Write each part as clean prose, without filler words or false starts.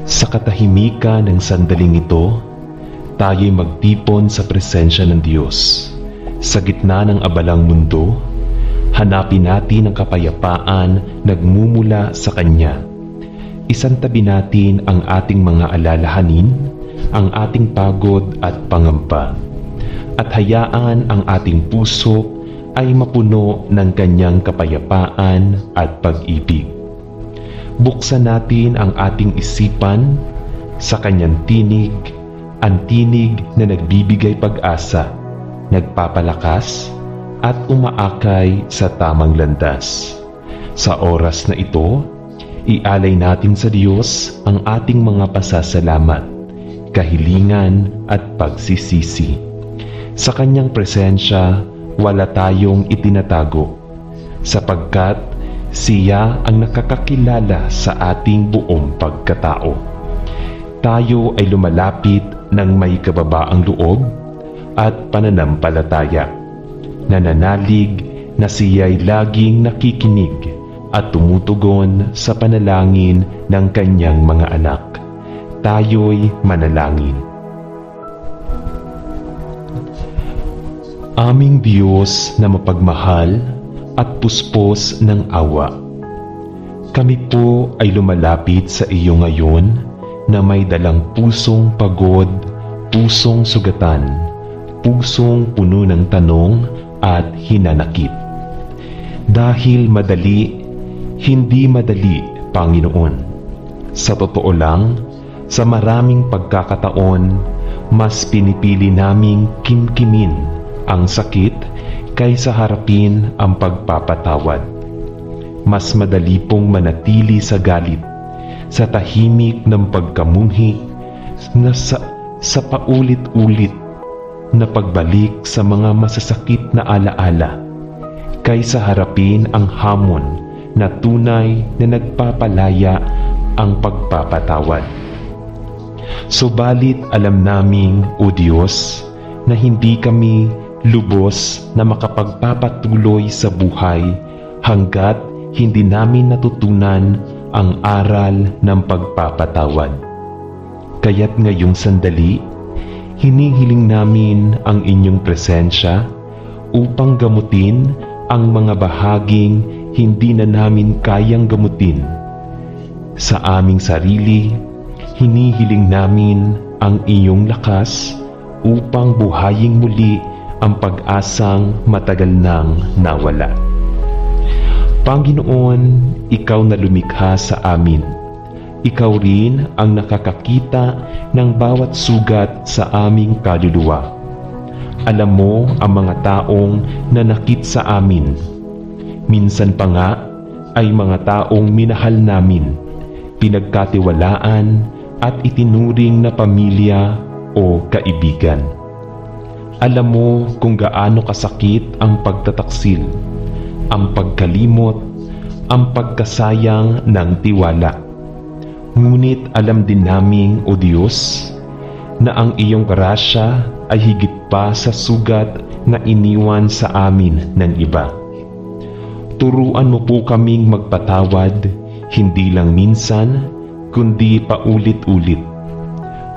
Sa katahimikan ng sandaling ito, tayo'y magtipon sa presensya ng Diyos. Sa gitna ng abalang mundo, hanapin natin ang kapayapaan nagmumula sa Kanya. Isantabi natin ang ating mga alalahanin, ang ating pagod at pangamba, at hayaan ang ating puso ay mapuno ng Kanyang kapayapaan at pag-ibig. Buksan natin ang ating isipan sa Kanyang tinig, ang tinig na nagbibigay pag-asa, nagpapalakas at umaakay sa tamang landas. Sa oras na ito, ialay natin sa Diyos ang ating mga pasasalamat, kahilingan at pagsisisi. Sa Kanyang presensya, wala tayong itinatago, sapagkat Siya ang nakakakilala sa ating buong pagkatao. Tayo ay lumalapit ng may kababaang loob at pananampalataya, nananalig na Siya'y laging nakikinig at tumutugon sa panalangin ng Kanyang mga anak. Tayo'y manalangin. Aming Diyos na mapagmahal at puspos ng awa, kami po ay lumalapit sa iyo ngayon na may dalang pusong pagod, pusong sugatan, pusong puno ng tanong at hinanakit. Dahil madali, hindi madali, Panginoon. Sa totoo lang, sa maraming pagkakataon, mas pinipili naming kimkimin ang sakit kaysa harapin ang pagpapatawad. Mas madali pong manatili sa galit, sa tahimik ng pagkamuhi na sa paulit-ulit na pagbalik sa mga masasakit na alaala, kaysa harapin ang hamon na tunay na nagpapalaya ang pagpapatawad. Subalit alam naming, O Diyos, na hindi kami lubos na makapagpapatuloy sa buhay hanggat hindi namin natutunan ang aral ng pagpapatawad. Kaya't ngayong sandali, hinihiling namin ang inyong presensya upang gamutin ang mga bahaging hindi na namin kayang gamutin. Sa aming sarili, hinihiling namin ang iyong lakas upang buhayin muli ang pag-asang matagal nang nawala. Panginoon, Ikaw na lumikha sa amin. Ikaw rin ang nakakakita ng bawat sugat sa aming kaluluwa. Alam mo ang mga taong nanakit sa amin. Minsan pa nga ay mga taong minahal namin, pinagkatiwalaan at itinuring na pamilya o kaibigan. Alam mo kung gaano kasakit ang pagtataksil, ang pagkalimot, ang pagkasayang ng tiwala. Ngunit alam din naming, O Diyos, na ang iyong grasya ay higit pa sa sugat na iniwan sa amin ng iba. Turuan mo po kaming magpatawad, hindi lang minsan, kundi paulit-ulit,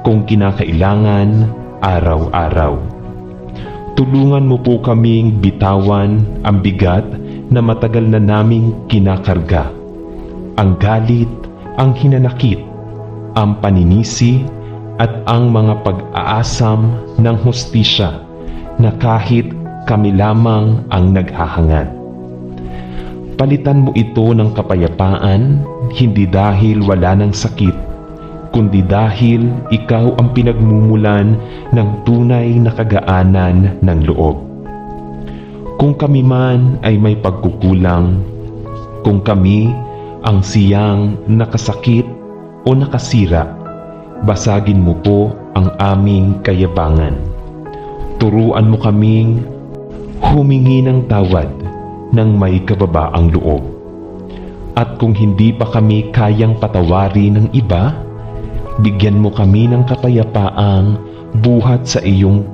kung kinakailangan, araw-araw. Tulungan mo po kaming bitawan ang bigat na matagal na naming kinakarga. Ang galit, ang hinanakit, ang paninisi, at ang mga pag-aasam ng hustisya na kahit kami lamang ang naghahangad. Palitan mo ito ng kapayapaan, hindi dahil wala ng sakit, kundi dahil ikaw ang pinagmumulan ng tunay na kagaanan ng loob. Kung kami man ay may pagkukulang, kung kami ang siyang nakasakit o nakasira, basagin mo po ang aming kayabangan. Turuan mo kaming humingi ng tawad ng may kababaang loob. At kung hindi pa kami kayang patawarin ng iba, bigyan mo kami ng kapayapaang buhat sa iyong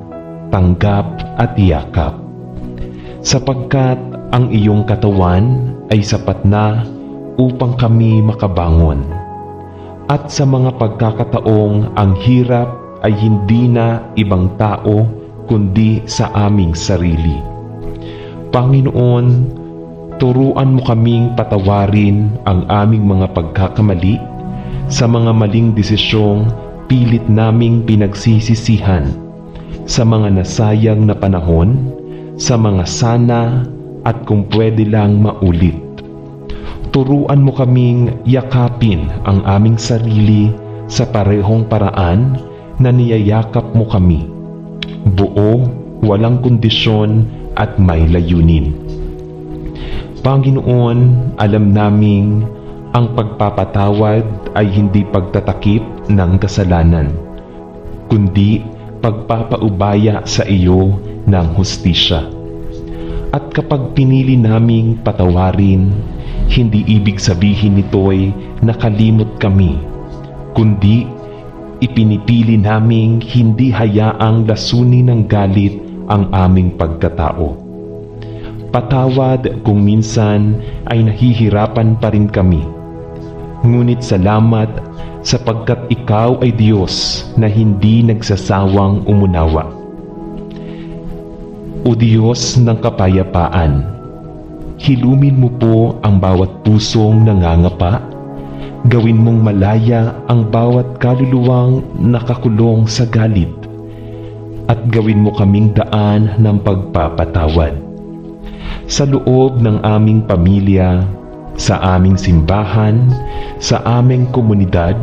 tanggap at yakap. Sapagkat ang iyong katawan ay sapat na upang kami makabangon. At sa mga pagkakataong ang hirap ay hindi na ibang tao kundi sa aming sarili. Panginoon, turuan mo kaming patawarin ang aming mga pagkakamali sa mga maling desisyong pilit naming pinagsisisihan, sa mga nasayang na panahon, sa mga sana at kung pwede lang maulit. Turuan mo kaming yakapin ang aming sarili sa parehong paraan na niyayakap mo kami. Buo, walang kondisyon at may layunin. Panginoon, alam naming ang pagpapatawad ay hindi pagtatakip ng kasalanan, kundi pagpapaubaya sa iyo ng hustisya. At kapag pinili naming patawarin, hindi ibig sabihin nito'y nakalimot kami, kundi ipinipili naming hindi hayaang lasunin ng galit ang aming pagkatao. Patawad kung minsan ay nahihirapan pa rin kami. Ngunit salamat sapagkat ikaw ay Diyos na hindi nagsasawang umunawa. O Diyos ng kapayapaan, hilumin mo po ang bawat pusong nangangapa, gawin mong malaya ang bawat kaluluwang nakakulong sa galit, at gawin mo kaming daan ng pagpapatawad. Sa loob ng aming pamilya, sa aming simbahan, sa aming komunidad,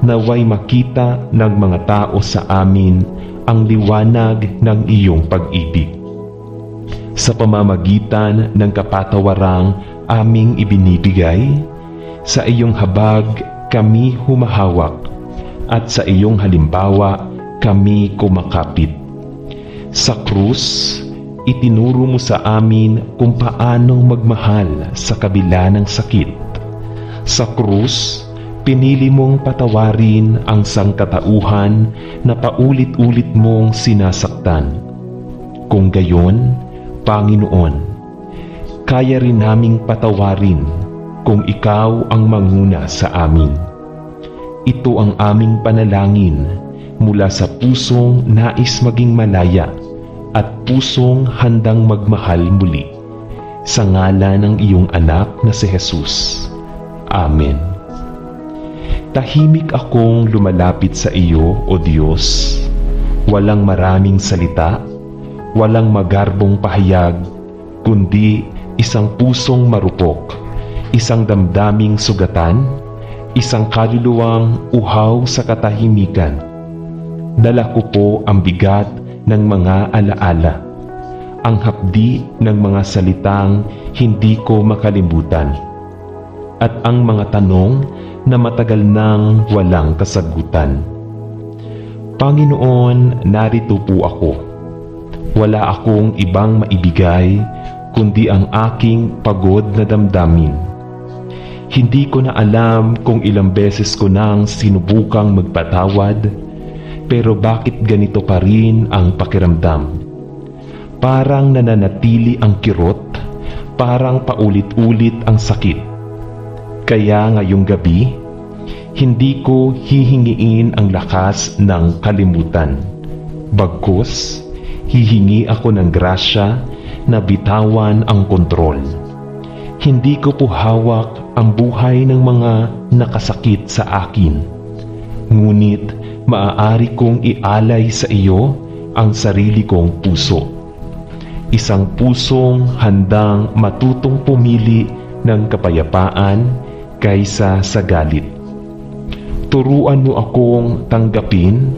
naway makita ng mga tao sa amin ang liwanag ng iyong pag-ibig. Sa pamamagitan ng kapatawarang aming ibinibigay, sa iyong habag kami humahawak, at sa iyong halimbawa kami kumakapit. Sa krus, itinuro mo sa amin kung paano magmahal sa kabila ng sakit. Sa krus, pinili mong patawarin ang sangkatauhan na paulit-ulit mong sinasaktan. Kung gayon, Panginoon, kaya rin naming patawarin kung ikaw ang manguna sa amin. Ito ang aming panalangin mula sa pusong nais maging malaya at pusong handang magmahal muli, sa ngalan ng iyong anak na si Jesus. Amen. Tahimik akong lumalapit sa iyo, O Diyos. Walang maraming salita, walang magarbong pahayag, kundi isang pusong marupok, isang damdaming sugatan, isang kaluluwang uhaw sa katahimikan. Dala ko po ang bigat ng mga alaala, ang hapdi ng mga salitang hindi ko makalimutan, at ang mga tanong na matagal nang walang kasagutan. Panginoon, narito po ako. Wala akong ibang maibigay kundi ang aking pagod na damdamin. Hindi ko na alam kung ilang beses ko nang sinubukang magpatawad, pero bakit ganito pa rin ang pakiramdam? Parang nananatili ang kirot, parang paulit-ulit ang sakit. Kaya ngayong gabi, hindi ko hihingiin ang lakas ng kalimutan. Bagkus, hihingi ako ng grasya na bitawan ang kontrol. Hindi ko po hawak ang buhay ng mga nakasakit sa akin. Ngunit maaari kong ialay sa iyo ang sarili kong puso. Isang pusong handang matutong pumili ng kapayapaan kaysa sa galit. Turuan mo akong tanggapin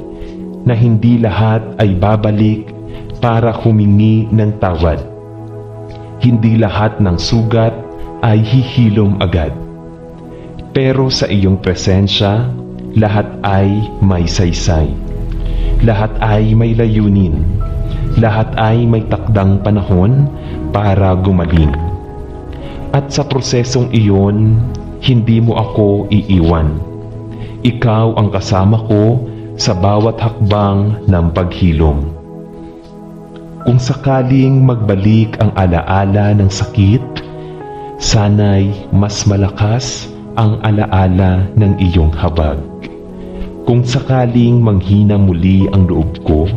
na hindi lahat ay babalik para humingi ng tawad. Hindi lahat ng sugat ay hihilom agad. Pero sa iyong presensya, lahat ay may saysay. Lahat ay may layunin. Lahat ay may takdang panahon para gumaling. At sa prosesong iyon, hindi mo ako iiwan. Ikaw ang kasama ko sa bawat hakbang ng paghilom. Kung sakaling magbalik ang alaala ng sakit, sana'y mas malakas ang alaala ng iyong habag. Kung sakaling manghina muli ang loob ko,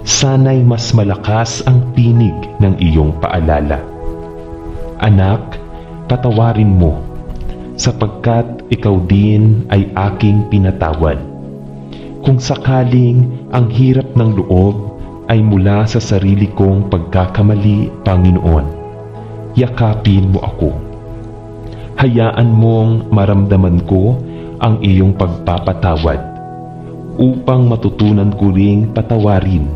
sana'y mas malakas ang tinig ng iyong paalala. Anak, patawarin mo, sapagkat ikaw din ay aking pinatawad. Kung sakaling ang hirap ng loob ay mula sa sarili kong pagkakamali, Panginoon, yakapin mo ako. Hayaan mong maramdaman ko ang iyong pagpapatawad upang matutunan ko ring patawarin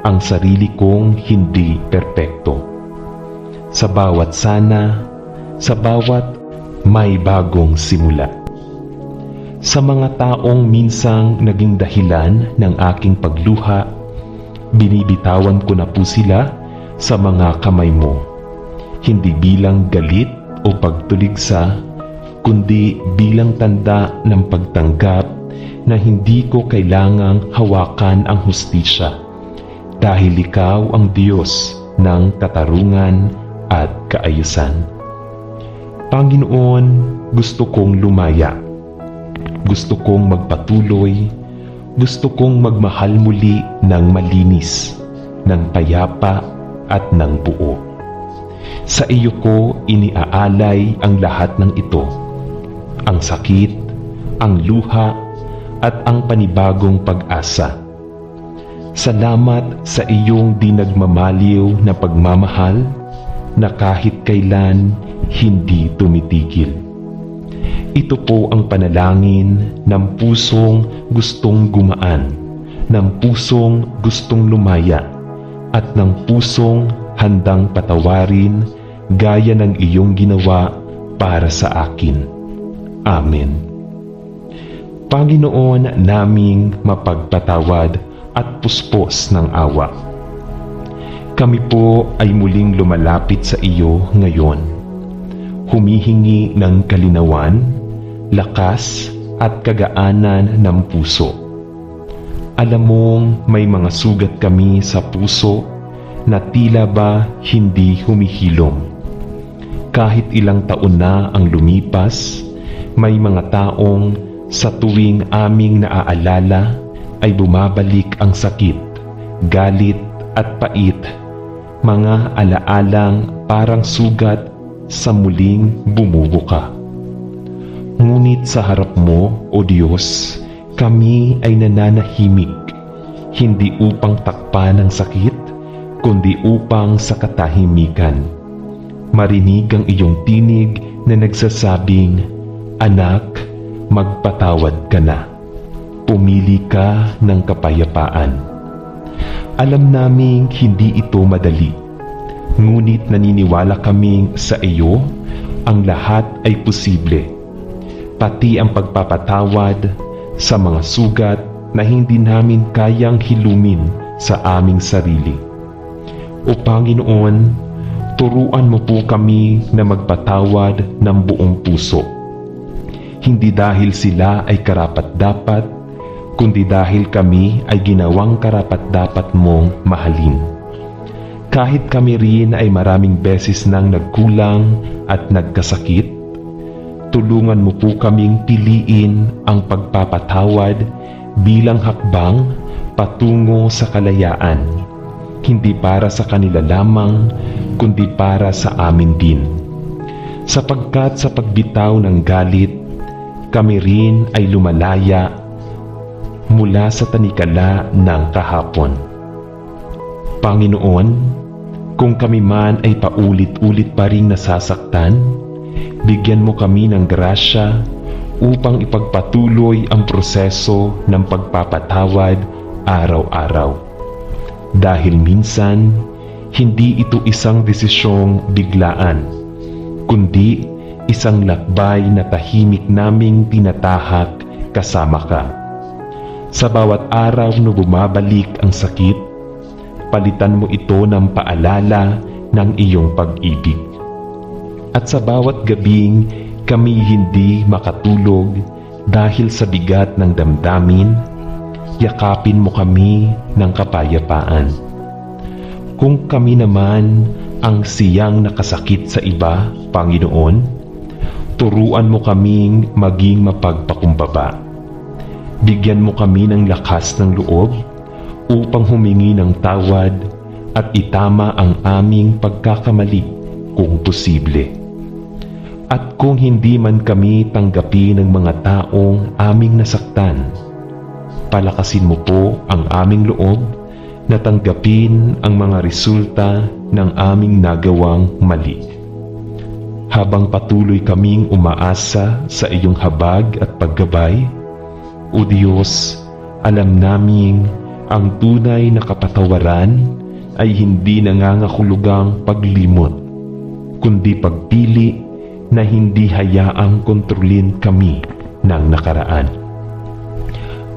ang sarili kong hindi perpekto. Sa bawat sana, sa bawat may bagong simula. Sa mga taong minsang naging dahilan ng aking pagluha, binibitawan ko na po sila sa mga kamay mo, hindi bilang galit o pagtuligsa, kundi bilang tanda ng pagtanggap na hindi ko kailangang hawakan ang hustisya dahil ikaw ang Diyos ng katarungan at kaayusan. Panginoon, gusto kong lumaya. Gusto kong magpatuloy. Gusto kong magmahal muli ng malinis, ng payapa at ng buo. Sa iyo ko iniaalay ang lahat ng ito. Ang sakit, ang luha, at ang panibagong pag-asa. Salamat sa iyong di nagmamaliw na pagmamahal na kahit kailan hindi tumitigil. Ito po ang panalangin ng pusong gustong gumaan, ng pusong gustong lumaya, at ng pusong handang patawarin gaya ng iyong ginawa para sa akin. Amen. Panginoon naming mapagpatawad at puspos ng awa, kami po ay muling lumalapit sa iyo ngayon, humihingi ng kalinawan, lakas at kagaanan ng puso. Alam mong may mga sugat kami sa puso na tila ba hindi humihilom. Kahit ilang taon na ang lumipas, may mga taong sa tuwing aming naaalala ay bumabalik ang sakit, galit at pait, mga alaalang parang sugat sa muling bumubuka. Ngunit sa harap mo, O Diyos, kami ay nananahimik, hindi upang takpan ang sakit, kundi upang sa katahimikan marinig ang iyong tinig na nagsasabing, Anak, magpatawad ka na. Pumili ka ng kapayapaan. Alam naming hindi ito madali, ngunit naniniwala kaming sa iyo ang lahat ay posible, pati ang pagpapatawad sa mga sugat na hindi namin kayang hilumin sa aming sarili. O Panginoon, turuan mo po kami na magpatawad ng buong puso. Hindi dahil sila ay karapat-dapat, kundi dahil kami ay ginawang karapat-dapat mong mahalin. Kahit kami rin ay maraming beses nang nagkulang at nagkasakit, tulungan mo po kaming piliin ang pagpapatawad bilang hakbang patungo sa kalayaan, hindi para sa kanila lamang, kundi para sa amin din. Sapagkat sa pagbitaw ng galit, kami rin ay lumalaya mula sa tanikala ng kahapon. Panginoon, kung kami man ay paulit-ulit pa ring nasasaktan, bigyan mo kami ng grasya upang ipagpatuloy ang proseso ng pagpapatawad araw-araw. Dahil minsan, hindi ito isang desisyong biglaan, kundi isang lakbay na tahimik naming tinatahak kasama ka. Sa bawat araw na bumabalik ang sakit, palitan mo ito ng paalala ng iyong pag-ibig. At sa bawat gabing kami hindi makatulog dahil sa bigat ng damdamin, yakapin mo kami ng kapayapaan. Kung kami naman ang siyang nakasakit sa iba, Panginoon, Turuan mo kaming maging mapagpakumbaba. Bigyan mo kami ng lakas ng loob upang humingi ng tawad at itama ang aming pagkakamali kung posible. At kung hindi man kami tanggapin ng mga taong aming nasaktan, palakasin mo po ang aming loob na tanggapin ang mga resulta ng aming nagawang mali. Habang patuloy kaming umaasa sa iyong habag at paggabay, O Diyos, alam naming ang tunay na kapatawaran ay hindi nangangahulugang paglimot, kundi pagpili na hindi hayaang kontrolin kami ng nakaraan.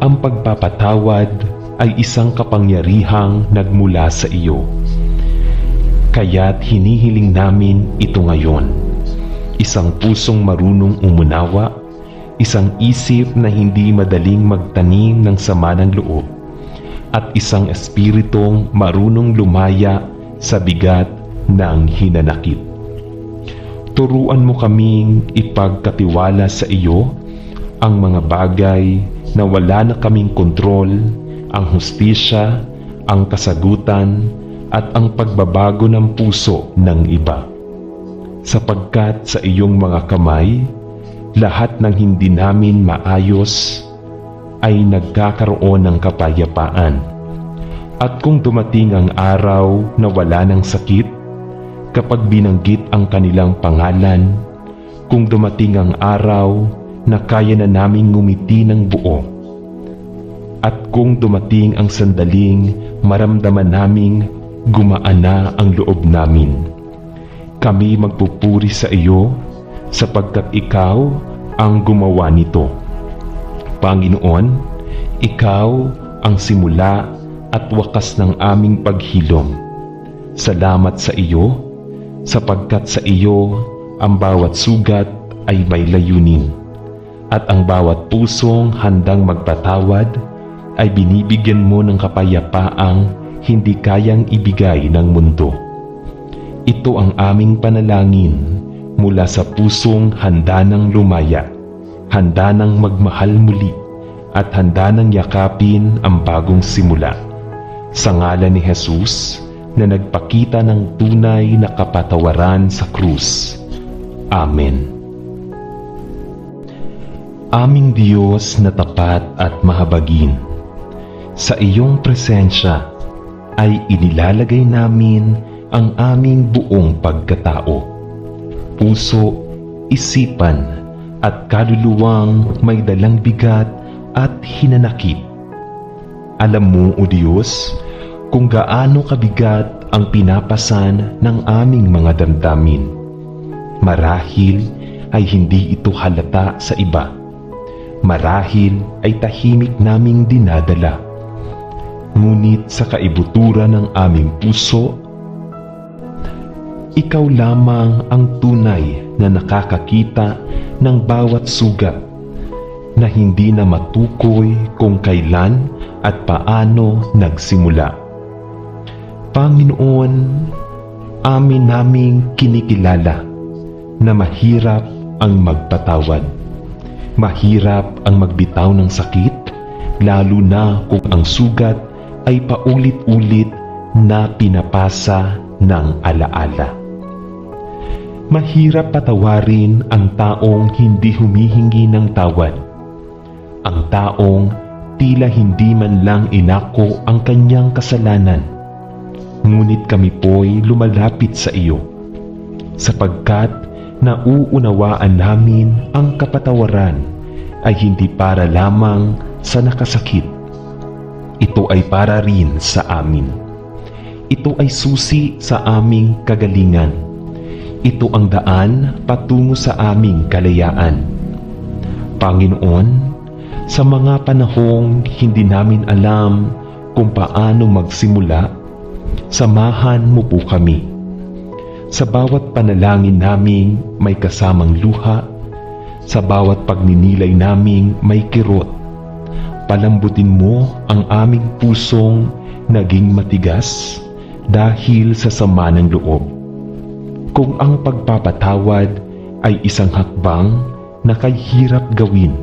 Ang pagpapatawad ay isang kapangyarihang nagmula sa iyo. Kaya't hinihiling namin ito ngayon. Isang pusong marunong umunawa, isang isip na hindi madaling magtanim ng sama ng loob, at isang espiritong marunong lumaya sa bigat ng hinanakit. Turuan mo kaming ipagkatiwala sa iyo ang mga bagay na wala na kaming kontrol, ang hustisya, ang kasagutan, at ang pagbabago ng puso ng iba. Sapagkat sa iyong mga kamay, lahat ng hindi namin maayos ay nagkakaroon ng kapayapaan. At kung dumating ang araw na wala ng sakit, kapag binanggit ang kanilang pangalan, kung dumating ang araw na kaya na naming ngumiti ng buo, at kung dumating ang sandaling maramdaman naming gumaan na ang loob namin, kami magpupuri sa iyo sapagkat ikaw ang gumawa nito. Panginoon, ikaw ang simula at wakas ng aming paghilom. Salamat sa iyo sapagkat sa iyo ang bawat sugat ay may layunin, at ang bawat pusong handang magpatawad ay binibigyan mo ng kapayapaang hindi kayang ibigay ng mundo. Ito ang aming panalangin mula sa pusong handa ng lumaya, handa ng magmahal muli, at handa ng yakapin ang bagong simula. Sa ngalan ni Jesus na nagpakita ng tunay na kapatawaran sa krus. Amen. Aming Diyos na tapat at mahabagin, sa iyong presensya ay inilalagay namin ang aming buong pagkatao, puso, isipan, at kaluluwang may dalang bigat at hinanakit. Alam mo, O Diyos, kung gaano kabigat ang pinapasan ng aming mga damdamin. Marahil ay hindi ito halata sa iba. Marahil ay tahimik naming dinadala. Ngunit sa kaibuturan ng aming puso, ikaw lamang ang tunay na nakakakita ng bawat sugat na hindi na matukoy kung kailan at paano nagsimula. Panginoon, amin naming kinikilala na mahirap ang magpatawad. Mahirap ang magbitaw ng sakit, lalo na kung ang sugat ay paulit-ulit na pinapasa ng alaala. Mahirap patawarin ang taong hindi humihingi ng tawad. Ang taong tila hindi man lang inako ang kanyang kasalanan. Ngunit kami po'y lumalapit sa iyo, sapagkat nauunawaan namin ang kapatawaran ay hindi para lamang sa nakasakit. Ito ay para rin sa amin. Ito ay susi sa aming kagalingan. Ito ang daan patungo sa aming kalayaan. Panginoon, sa mga panahong hindi namin alam kung paano magsimula, samahan mo po kami. Sa bawat panalangin naming may kasamang luha, sa bawat pagninilay naming may kirot, palambutin mo ang aming pusong naging matigas dahil sa sama ng loob. Kung ang pagpapatawad ay isang hakbang na kahirap gawin.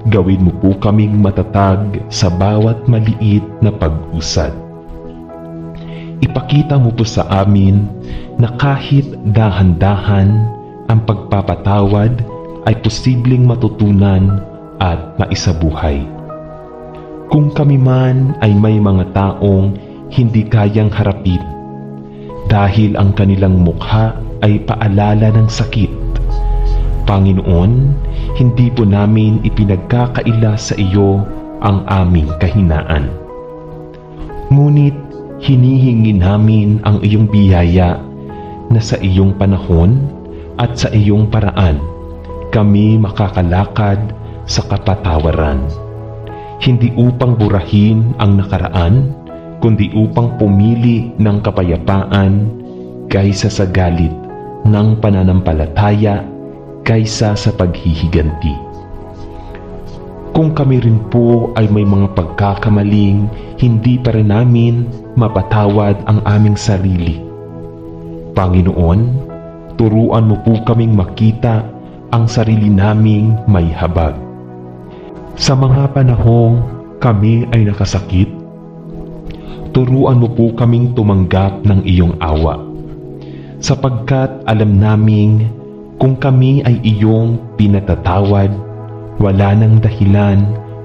Gawin mo po kaming matatag sa bawat maliit na pag-usad. Ipakita mo po sa amin na kahit dahan-dahan ang pagpapatawad ay posibleng matutunan at maisabuhay. Kung kami man ay may mga taong hindi kayang harapin dahil ang kanilang mukha ay paalala ng sakit, Panginoon, hindi po namin ipinagkakaila sa iyo ang aming kahinaan. Ngunit hinihingi namin ang iyong biyaya na sa iyong panahon at sa iyong paraan kami makakalakad sa kapatawaran. Hindi upang burahin ang nakaraan, kundi upang pumili ng kapayapaan kaysa sa galit ng pananampalataya kaysa sa paghihiganti. Kung kami rin po ay may mga pagkakamaling hindi pa rin namin mapatawad ang aming sarili, Panginoon, turuan mo po kaming makita ang sarili naming may habag. Sa mga panahong kami ay nakasakit, turuan mo po kaming tumanggap ng iyong awa, sapagkat alam naming kung kami ay iyong pinatatawad, wala nang dahilan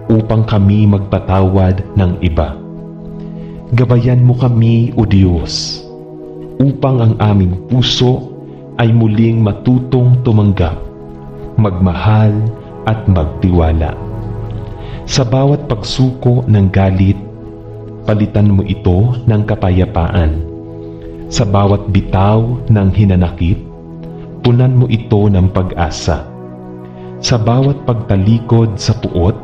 upang kami magpatawad ng iba. Gabayan mo kami, O Diyos, upang ang aming puso ay muling matutong tumanggap, magmahal at magtiwala. Sa bawat pagsuko ng galit, palitan mo ito ng kapayapaan. Sa bawat bitaw ng hinanakit, punan mo ito ng pag-asa. Sa bawat pagtalikod sa puot,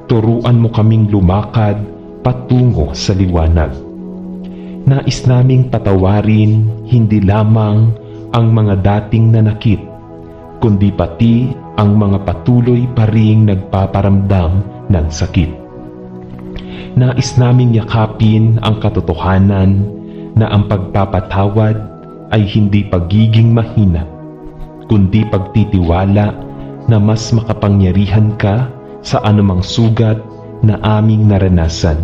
turuan mo kaming lumakad patungo sa liwanag. Nais naming patawarin hindi lamang ang mga dating nanakit, kundi pati ang mga patuloy pa ring nagpaparamdam ng sakit. Nais naming yakapin ang katotohanan na ang pagpapatawad ay hindi pagiging mahina, kundi pagtitiwala na mas makapangyarihan ka sa anumang sugat na aming naranasan.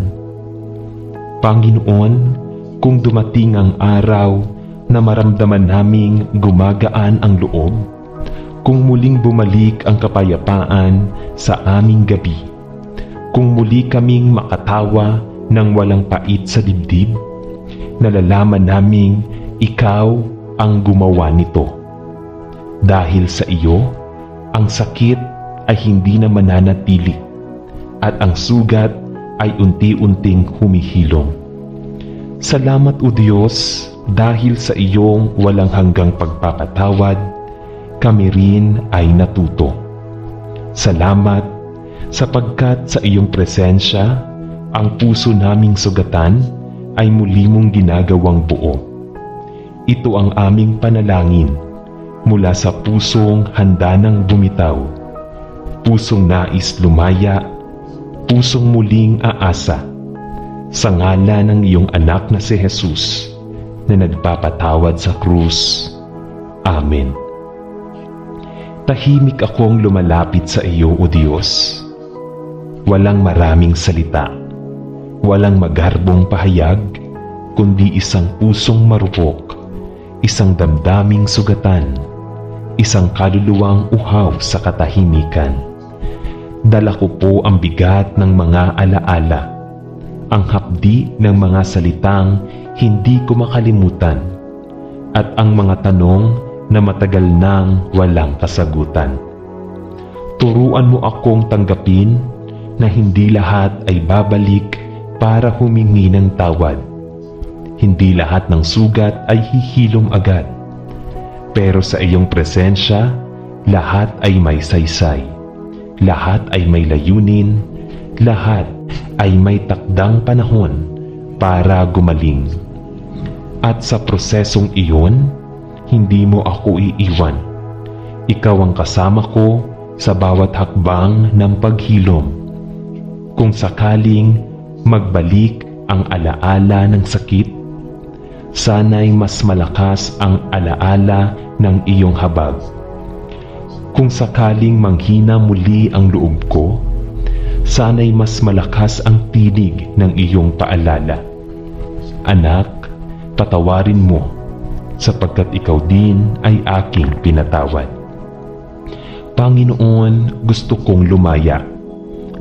Panginoon, kung dumating ang araw na maramdaman naming gumagaan ang loob, kung muling bumalik ang kapayapaan sa aming gabi, kung muli kaming makatawa ng walang pait sa dibdib, nalalaman naming ikaw ang gumawa nito. Dahil sa iyo, ang sakit ay hindi na mananatili at ang sugat ay unti-unting humihilom. Salamat, O Diyos, dahil sa iyong walang hanggang pagpapatawad, kami rin ay natuto. Salamat sapagkat sa iyong presensya, ang puso naming sugatan ay muli mong ginagawang buo. Ito ang aming panalangin mula sa pusong handa ng bumitaw, pusong nais lumaya, pusong muling aasa, sa ngalan ng iyong anak na si Jesus na nagpapatawad sa krus. Amen. Tahimik akong lumalapit sa iyo, O Diyos. Walang maraming salita, walang magarbong pahayag, kundi isang pusong marupok, isang damdaming sugatan, isang kaluluwang uhaw sa katahimikan. Dala ko po ang bigat ng mga alaala, ang hapdi ng mga salitang hindi ko makalimutan, at ang mga tanong na matagal nang walang kasagutan. Turuan mo akong tanggapin na hindi lahat ay babalik para humingi ng tawad. Hindi lahat ng sugat ay hihilom agad. Pero sa iyong presensya, lahat ay may saysay. Lahat ay may layunin. Lahat ay may takdang panahon para gumaling. At sa prosesong iyon, hindi mo ako iiwan. Ikaw ang kasama ko sa bawat hakbang ng paghilom. Kung sakaling magbalik ang alaala ng sakit, sana'y mas malakas ang alaala ng iyong habag Kung sakaling manghina muli ang loob ko, sana'y mas malakas ang tinig ng iyong paalala. Anak, patawarin mo, sapagkat ikaw din ay aking pinatawad. Panginoon, gusto kong lumaya.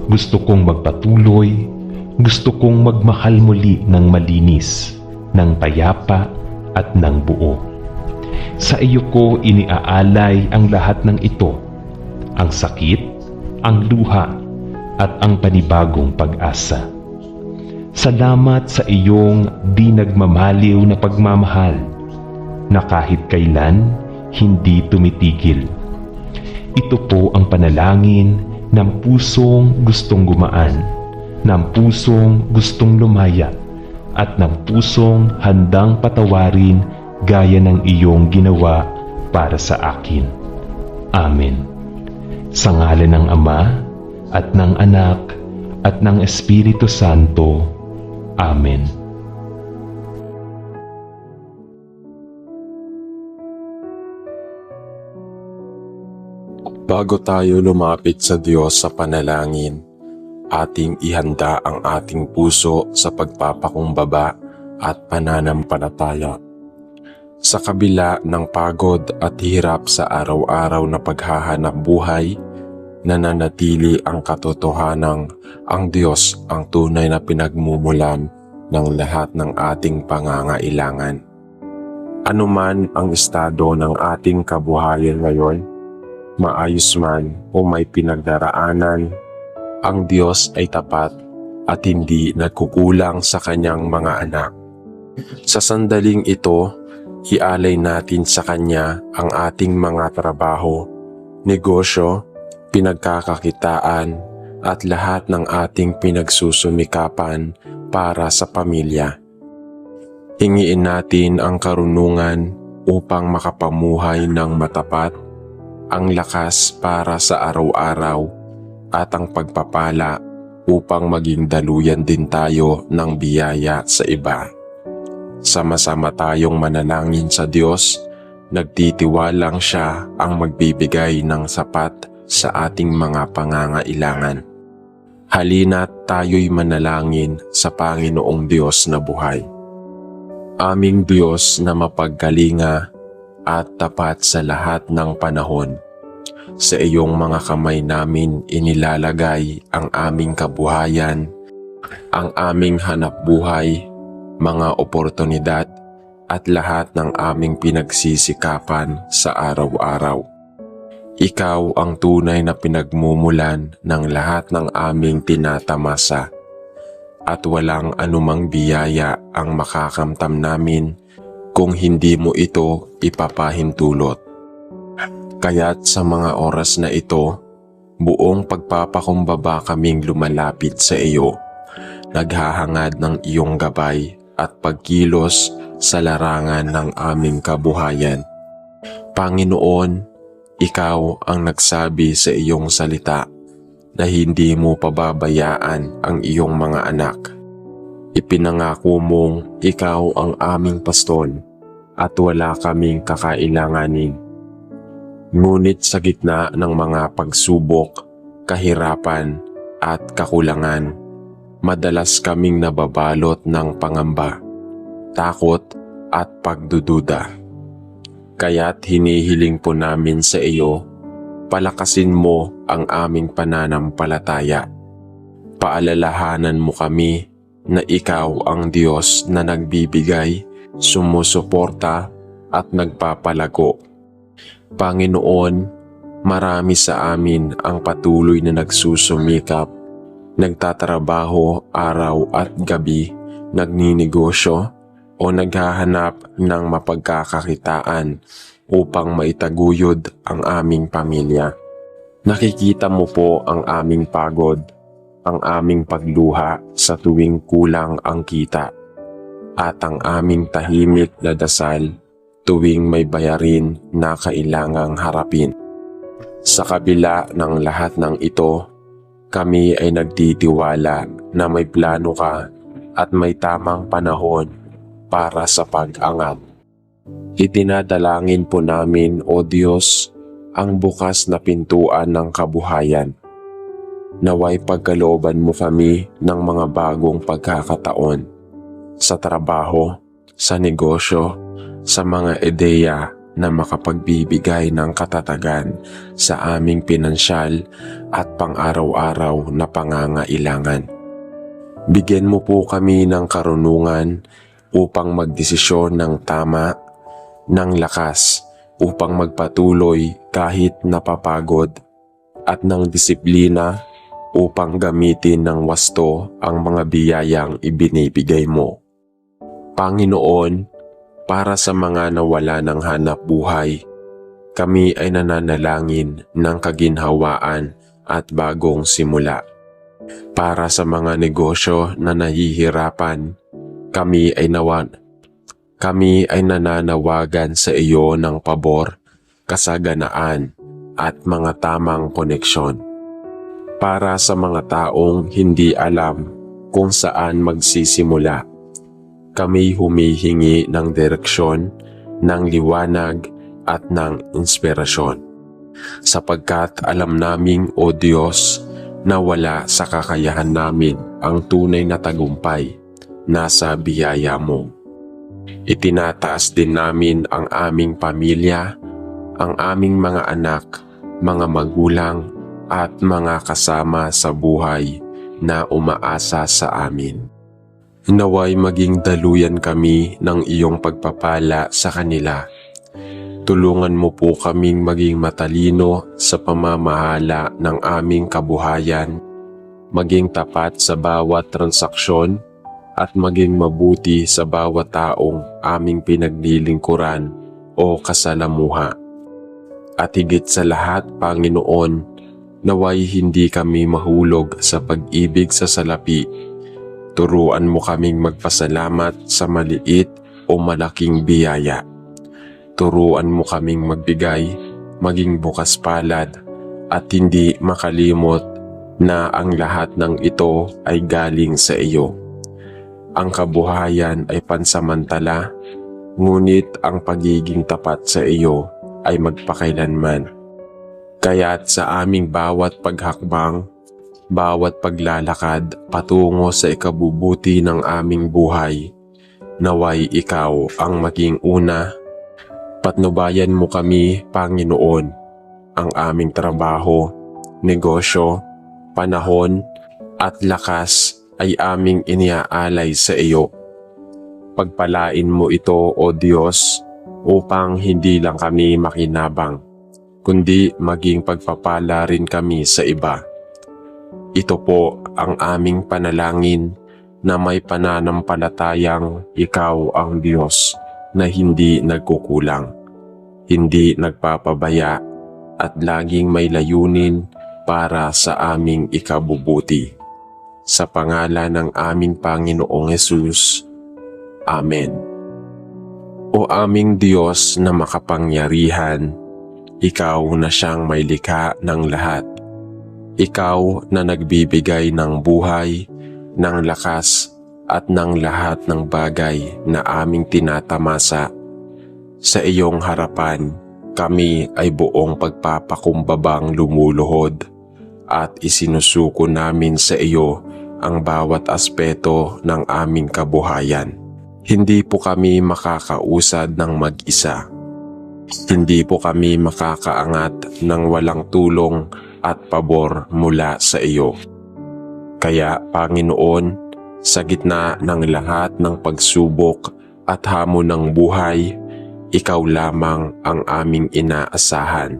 Gusto kong magpatuloy. Gusto kong magmahal muli ng malinis, ng payapa at ng buo. Sa iyo ko iniaalay ang lahat ng ito, ang sakit, ang luha, at ang panibagong pag-asa. Salamat sa iyong di nagmamaliw na pagmamahal na kahit kailan hindi tumitigil. Ito po ang panalangin ng pusong gustong gumaan, ng pusong gustong lumaya, at ng pusong handang patawarin gaya ng iyong ginawa para sa akin. Amen. Sa ngalan ng Ama, at ng Anak, at ng Espiritu Santo. Amen. Bago tayo lumapit sa Diyos sa panalangin, ating ihanda ang ating puso sa pagpapakumbaba at pananampalataya. Sa kabila ng pagod at hirap sa araw-araw na paghahanap buhay, nananatili ang katotohanang ang Diyos ang tunay na pinagmumulan ng lahat ng ating pangangailangan. Anuman ang estado ng ating kabuhayan ngayon, maayos man o may pinagdaraanan, ang Diyos ay tapat at hindi nagkukulang sa kanyang mga anak. Sa sandaling ito, ialay natin sa Kanya ang ating mga trabaho, negosyo, pinagkakakitaan at lahat ng ating pinagsusumikapan para sa pamilya. Hingiin natin ang karunungan upang makapamuhay ng matapat, ang lakas para sa araw-araw at ang pagpapala upang maging daluyan din tayo ng biyaya sa iba. Sama-sama tayong manalangin sa Diyos, nagtitiwalang Siya ang magbibigay ng sapat sa ating mga pangangailangan. Halina't tayo'y manalangin sa Panginoong Diyos na buhay. Aming Diyos na mapagkalinga at tapat sa lahat ng panahon, sa iyong mga kamay namin inilalagay ang aming kabuhayan, ang aming hanapbuhay, mga oportunidad at lahat ng aming pinagsisikapan sa araw-araw. Ikaw ang tunay na pinagmumulan ng lahat ng aming tinatamasa at walang anumang biyaya ang makakamtam namin kung hindi mo ito ipapahintulot. Kaya't sa mga oras na ito, buong pagpapakumbaba kaming lumalapit sa iyo, naghahangad ng iyong gabay at pagkilos sa larangan ng aming kabuhayan. Panginoon, Ikaw ang nagsabi sa iyong salita na hindi mo pababayaan ang iyong mga anak. Ipinangako mong ikaw ang aming pastol at wala kaming kakailanganin. Ngunit sa gitna ng mga pagsubok, kahirapan at kakulangan, madalas kaming nababalot ng pangamba, takot at pagdududa. Kaya't hinihiling po namin sa iyo, palakasin mo ang aming pananampalataya. Paalalahanan mo kami na ikaw ang Diyos na nagbibigay, sumusuporta at nagpapalago. Panginoon, marami sa amin ang patuloy na nagsusumikap, nagtatrabaho araw at gabi, nagninegosyo o naghahanap ng mapagkakakitaan upang maitaguyod ang aming pamilya. Nakikita mo po ang aming pagod, ang aming pagluha sa tuwing kulang ang kita, at ang aming tahimik na dasal tuwing may bayarin na kailangang harapin. Sa kabila ng lahat ng ito, kami ay nagtitiwala na may plano ka at may tamang panahon para sa pag-angat. Itinadalangin po namin, O Diyos, ang bukas na pintuan ng kabuhayan. Naway pagkalooban mo kami ng mga bagong pagkakataon sa trabaho, sa negosyo, sa mga ideya na makapagbibigay ng katatagan sa aming pinansyal at pang-araw-araw na pangangailangan. Bigyan mo po kami ng karunungan upang magdesisyon ng tama, ng lakas upang magpatuloy kahit napapagod, at ng disiplina upang gamitin ng wasto ang mga biyayang ibinibigay mo. Panginoon, para sa mga nawala ng hanap buhay, kami ay nananalangin ng kaginhawaan at bagong simula. Para sa mga negosyo na nahihirapan, kami ay nananawagan sa iyo ng pabor, kasaganaan at mga tamang koneksyon. Para sa mga taong hindi alam kung saan magsisimula, kami humihingi ng direksyon, ng liwanag at ng inspirasyon. Sapagkat alam naming, O Diyos, na wala sa kakayahan namin ang tunay na tagumpay, nasa biyaya mo. Itinataas din namin ang aming pamilya, ang aming mga anak, mga magulang at mga kasama sa buhay na umaasa sa amin. Naway maging daluyan kami ng iyong pagpapala sa kanila. Tulungan mo po kaming maging matalino sa pamamahala ng aming kabuhayan, maging tapat sa bawat transaksyon, at maging mabuti sa bawat taong aming pinaglilingkuran o kasalamuha. At higit sa lahat, Panginoon, naway hindi kami mahulog sa pag-ibig sa salapi. Turuan mo kaming magpasalamat sa maliit o malaking biyaya. Turuan mo kaming magbigay, maging bukas palad, at hindi makalimot na ang lahat ng ito ay galing sa iyo. Ang kabuhayan ay pansamantala, ngunit ang pagiging tapat sa iyo ay magpakailanman. Kaya't sa aming bawat paghakbang, bawat paglalakad patungo sa ikabubuti ng aming buhay, naway ikaw ang maging una. Patnubayan mo kami, Panginoon, ang aming trabaho, negosyo, panahon at lakas ay aming iniaalay sa iyo. Pagpalain mo ito, O Diyos, upang hindi lang kami makinabang, kundi maging pagpapala rin kami sa iba. Ito po ang aming panalangin na may pananampalatayang ikaw ang Diyos na hindi nagkukulang, hindi nagpapabaya at laging may layunin para sa aming ikabubuti. Sa pangalan ng aming Panginoong Hesus. Amen. O aming Diyos na makapangyarihan, ikaw na siyang may likha ng lahat. Ikaw na nagbibigay ng buhay, ng lakas at ng lahat ng bagay na aming tinatamasa. Sa iyong harapan, kami ay buong pagpapakumbabang lumuluhod at isinusuko namin sa iyo ang bawat aspeto ng aming kabuhayan. Hindi po kami makakausad ng mag-isa. Hindi po kami makakaangat ng walang tulong at pabor mula sa iyo. Kaya, Panginoon, sa gitna ng lahat ng pagsubok at hamon ng buhay, ikaw lamang ang aming inaasahan.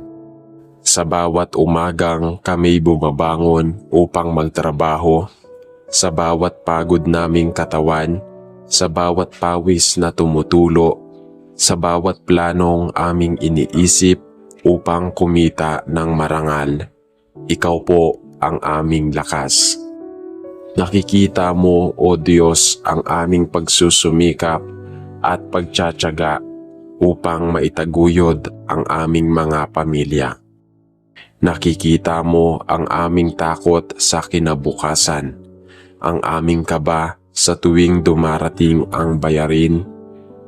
Sa bawat umagang kami bumabangon upang magtrabaho, sa bawat pagod naming katawan, sa bawat pawis na tumutulo, sa bawat planong aming iniisip upang kumita ng marangal, ikaw po ang aming lakas. Nakikita mo, O Diyos, ang aming pagsusumikap at pagtsatsaga upang maitaguyod ang aming mga pamilya. Nakikita mo ang aming takot sa kinabukasan, ang aming kaba sa tuwing dumarating ang bayarin,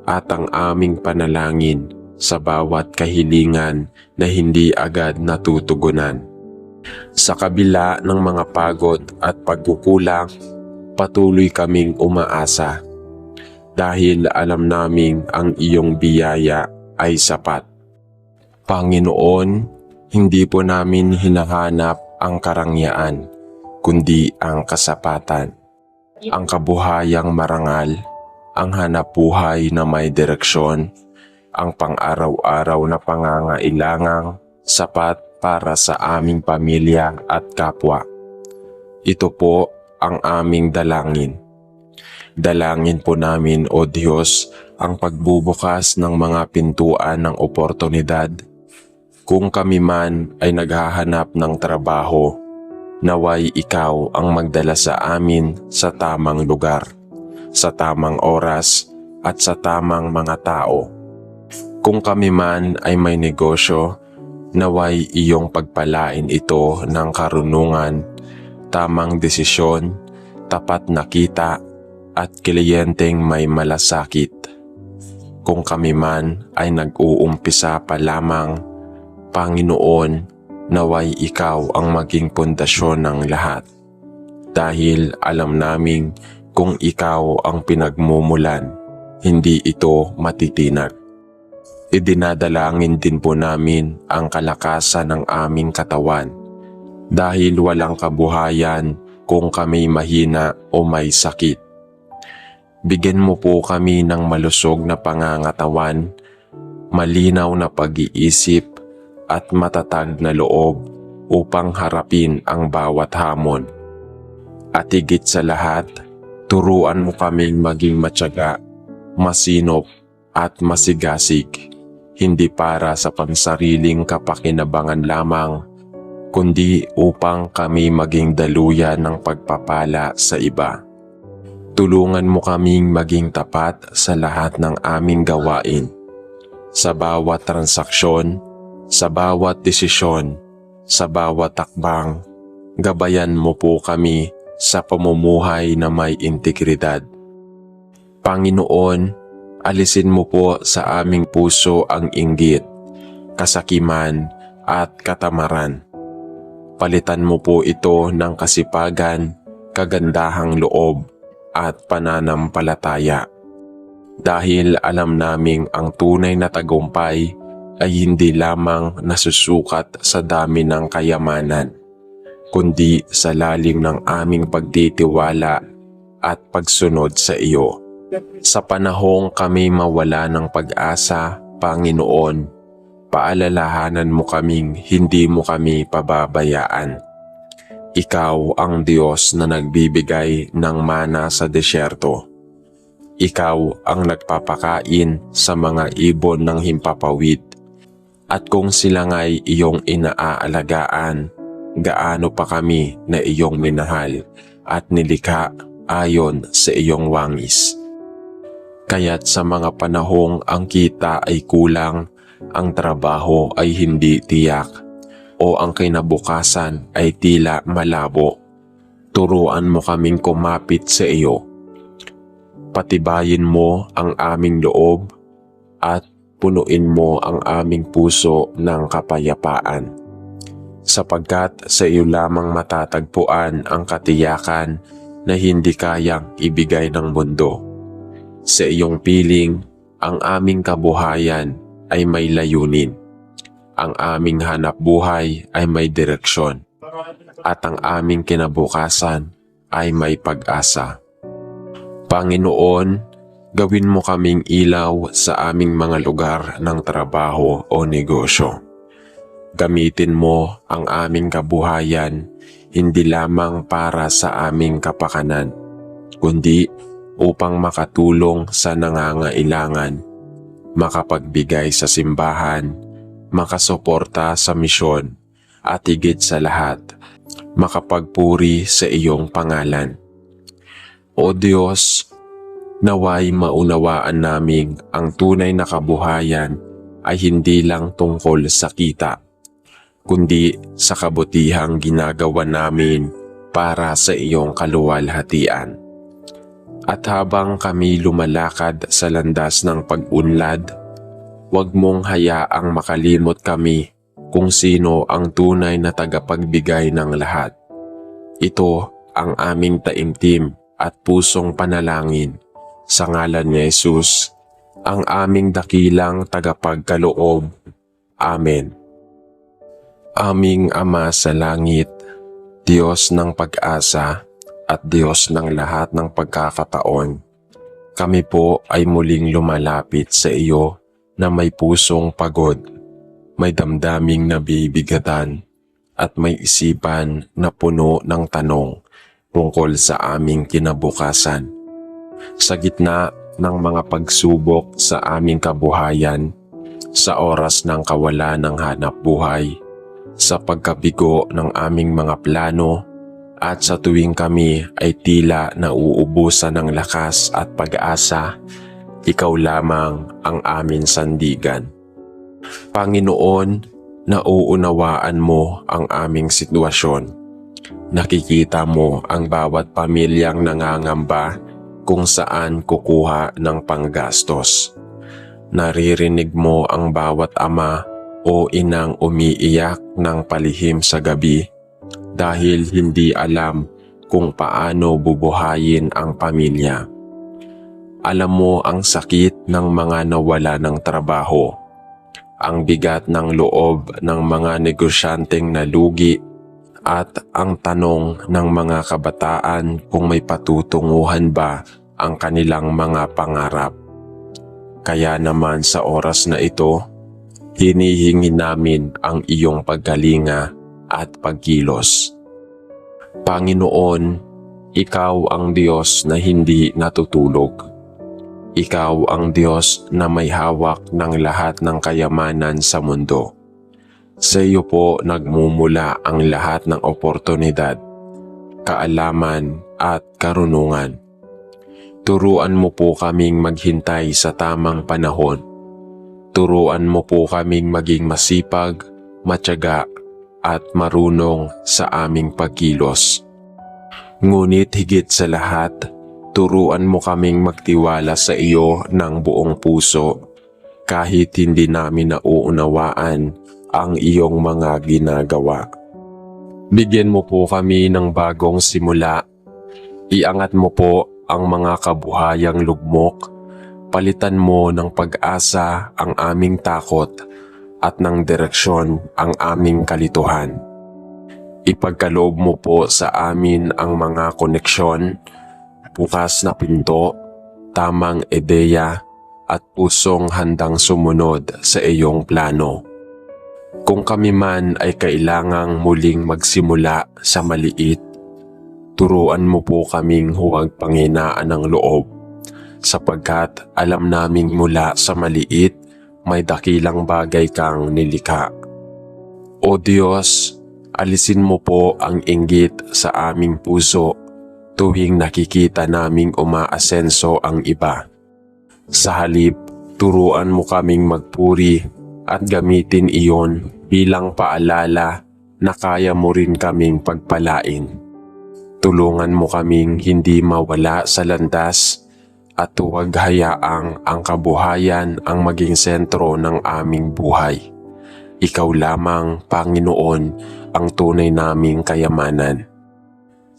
at ang aming panalangin sa bawat kahilingan na hindi agad natutugunan. Sa kabila ng mga pagod at pagkukulang, patuloy kaming umaasa dahil alam naming ang iyong biyaya ay sapat. Panginoon, hindi po namin hinahanap ang karangyaan, kundi ang kasapatan, ang kabuhayang marangal, ang hanapbuhay na may direksyon, ang pang-araw-araw na pangangailangang sapat para sa aming pamilya at kapwa. Ito po ang aming dalangin. Dalangin po namin, O Diyos, ang pagbubukas ng mga pintuan ng oportunidad. Kung kami man ay naghahanap ng trabaho, naway ikaw ang magdala sa amin sa tamang lugar, sa tamang oras at sa tamang mga tao. Kung kami man ay may negosyo, naway iyong pagpalain ito ng karunungan, tamang desisyon, tapat na kita at kliyenteng may malasakit. Kung kami man ay nag-uumpisa pa lamang, Panginoon, naway ikaw ang maging pundasyon ng lahat. Dahil alam naming kung ikaw ang pinagmumulan, hindi ito matitinag. Idinadalangin din po namin ang kalakasan ng aming katawan dahil walang kabuhayan kung kami mahina o may sakit. Bigyan mo po kami ng malusog na pangangatawan, malinaw na pag-iisip at matatag na loob upang harapin ang bawat hamon. At higit sa lahat, turuan mo kaming maging matyaga, masinop at masigasig. Hindi para sa pansariling kapakinabangan lamang, kundi upang kami maging daluyan ng pagpapala sa iba. Tulungan mo kaming maging tapat sa lahat ng aming gawain, sa bawat transaksyon, sa bawat desisyon, sa bawat takbang. Gabayan mo po kami sa pamumuhay na may integridad. Panginoon, alisin mo po sa aming puso ang inggit, kasakiman at katamaran. Palitan mo po ito ng kasipagan, kagandahang loob at pananampalataya. Dahil alam naming ang tunay na tagumpay ay hindi lamang nasusukat sa dami ng kayamanan, kundi sa lalim ng aming pagtitiwala at pagsunod sa iyo. Sa panahong kami mawala ng pag-asa, Panginoon, paalalahanan mo kaming hindi mo kami pababayaan. Ikaw ang Diyos na nagbibigay ng mana sa desyerto. Ikaw ang nagpapakain sa mga ibon ng himpapawid. At kung sila nga'y iyong inaaalagaan, gaano pa kami na iyong minahal at nilikha ayon sa iyong wangis. Kaya't sa mga panahong ang kita ay kulang, ang trabaho ay hindi tiyak, o ang kinabukasan ay tila malabo, turuan mo kaming kumapit sa iyo. Patibayin mo ang aming loob at punuin mo ang aming puso ng kapayapaan. Sapagkat sa iyo lamang matatagpuan ang katiyakan na hindi kayang ibigay ng mundo. Sa iyong piling, ang aming kabuhayan ay may layunin. Ang aming hanapbuhay ay may direksyon. At ang aming kinabukasan ay may pag-asa. Panginoon, gawin mo kaming ilaw sa aming mga lugar ng trabaho o negosyo. Gamitin mo ang aming kabuhayan hindi lamang para sa aming kapakanan, kundi upang makatulong sa nangangailangan, makapagbigay sa simbahan, makasuporta sa misyon, at higit sa lahat, makapagpuri sa iyong pangalan. O Diyos, naway maunawaan naming ang tunay na kabuhayan ay hindi lang tungkol sa kita, kundi sa kabutihang ginagawa namin para sa iyong kaluwalhatian. At habang kami lumalakad sa landas ng pag-unlad, huwag mong hayaang makalimot kami kung sino ang tunay na tagapagbigay ng lahat. Ito ang aming taimtim at pusong panalangin sa ngalan ni Jesus, ang aming dakilang tagapagkaloob. Amen. Aming Ama sa langit, Diyos ng pag-asa at Diyos ng lahat ng pagkakataon, kami po ay muling lumalapit sa iyo na may pusong pagod, may damdaming nabibigatan, at may isipan na puno ng tanong tungkol sa aming kinabukasan. Sa gitna ng mga pagsubok sa aming kabuhayan, sa oras ng kawalan ng hanap buhay, sa pagkabigo ng aming mga plano, at sa tuwing kami ay tila nauubusan ng lakas at pag-asa, ikaw lamang ang aming sandigan. Panginoon, nauunawaan mo ang aming sitwasyon. Nakikita mo ang bawat pamilyang nangangamba kung saan kukuha ng panggastos. Naririnig mo ang bawat ama o inang umiiyak ng palihim sa gabi dahil hindi alam kung paano bubuhayin ang pamilya. Alam mo ang sakit ng mga nawala ng trabaho, ang bigat ng loob ng mga negosyanteng nalugi, at ang tanong ng mga kabataan kung may patutunguhan ba ang kanilang mga pangarap. Kaya naman sa oras na ito, hinihingi namin ang iyong paggalinga at pagkilos. Panginoon, ikaw ang Diyos na hindi natutulog. Ikaw ang Diyos na may hawak ng lahat ng kayamanan sa mundo. Sa iyo po nagmumula ang lahat ng oportunidad, kaalaman at karunungan. Turuan mo po kaming maghintay sa tamang panahon. Turuan mo po kaming maging masipag, matyaga at marunong sa aming pagkilos. Ngunit higit sa lahat, turuan mo kaming magtiwala sa iyo ng buong puso kahit hindi namin nauunawaan ang iyong mga ginagawa. Bigyan mo po kami ng bagong simula. Iangat mo po ang mga kabuhayang lugmok. Palitan mo ng pag-asa ang aming takot at ng direksyon ang aming kalituhan. Ipagkaloob mo po sa amin ang mga koneksyon, bukas na pinto, tamang ideya at pusong handang sumunod sa iyong plano. Kung kami man ay kailangang muling magsimula sa maliit, turuan mo po kaming huwag panghinaan ng loob, sapagkat alam naming mula sa maliit may dakilang bagay kang nilikha. O Diyos, alisin mo po ang inggit sa aming puso tuwing nakikita naming umaasenso ang iba. Sa halip, turuan mo kaming magpuri at gamitin iyon bilang paalala na kaya mo rin kaming pagpalain. Tulungan mo kaming hindi mawala sa landas at huwag hayaang ang kabuhayan ang maging sentro ng aming buhay. Ikaw lamang, Panginoon, ang tunay naming kayamanan.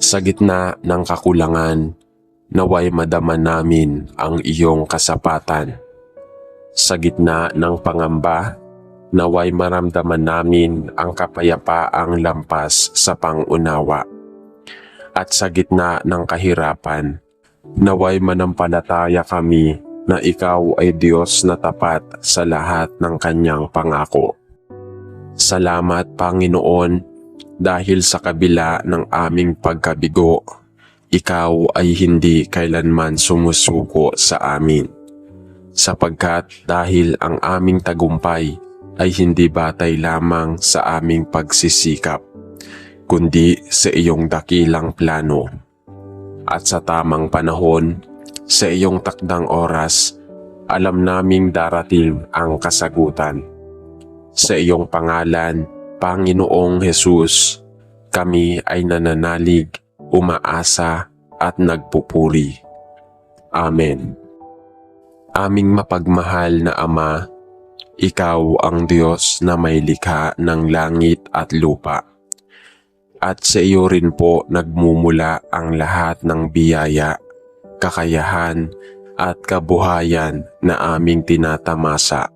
Sa gitna ng kakulangan, naway madama namin ang iyong kasapatan. Sa gitna ng pangamba, naway maramdaman namin ang kapayapaang lampas sa pangunawa. At sa gitna ng kahirapan, naway manampalataya kami na ikaw ay Diyos na tapat sa lahat ng kanyang pangako. Salamat, Panginoon, dahil sa kabila ng aming pagkabigo, ikaw ay hindi kailanman sumusuko sa amin. Sapagkat dahil ang aming tagumpay ay hindi batay lamang sa aming pagsisikap, kundi sa iyong dakilang plano. At sa tamang panahon, sa iyong takdang oras, alam naming darating ang kasagutan. Sa iyong pangalan, Panginoong Hesus, kami ay nananalig, umaasa at nagpupuri. Amen. Aming mapagmahal na Ama, Ikaw ang Diyos na may likha ng langit at lupa. At sa iyo rin po nagmumula ang lahat ng biyaya, kakayahan at kabuhayan na aming tinatamasa.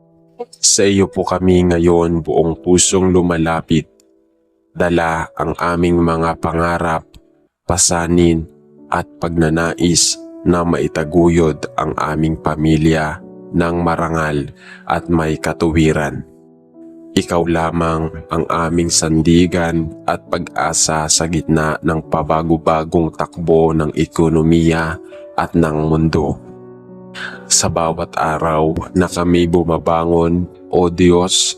Sa iyo po kami ngayon buong pusong lumalapit. Dala ang aming mga pangarap, pasanin at pagnanais na maitaguyod ang aming pamilya ng marangal at may katuwiran. Ikaw lamang ang aming sandigan at pag-asa sa gitna ng pabago-bagong takbo ng ekonomiya at ng mundo. Sa bawat araw na kami bumabangon, O Diyos,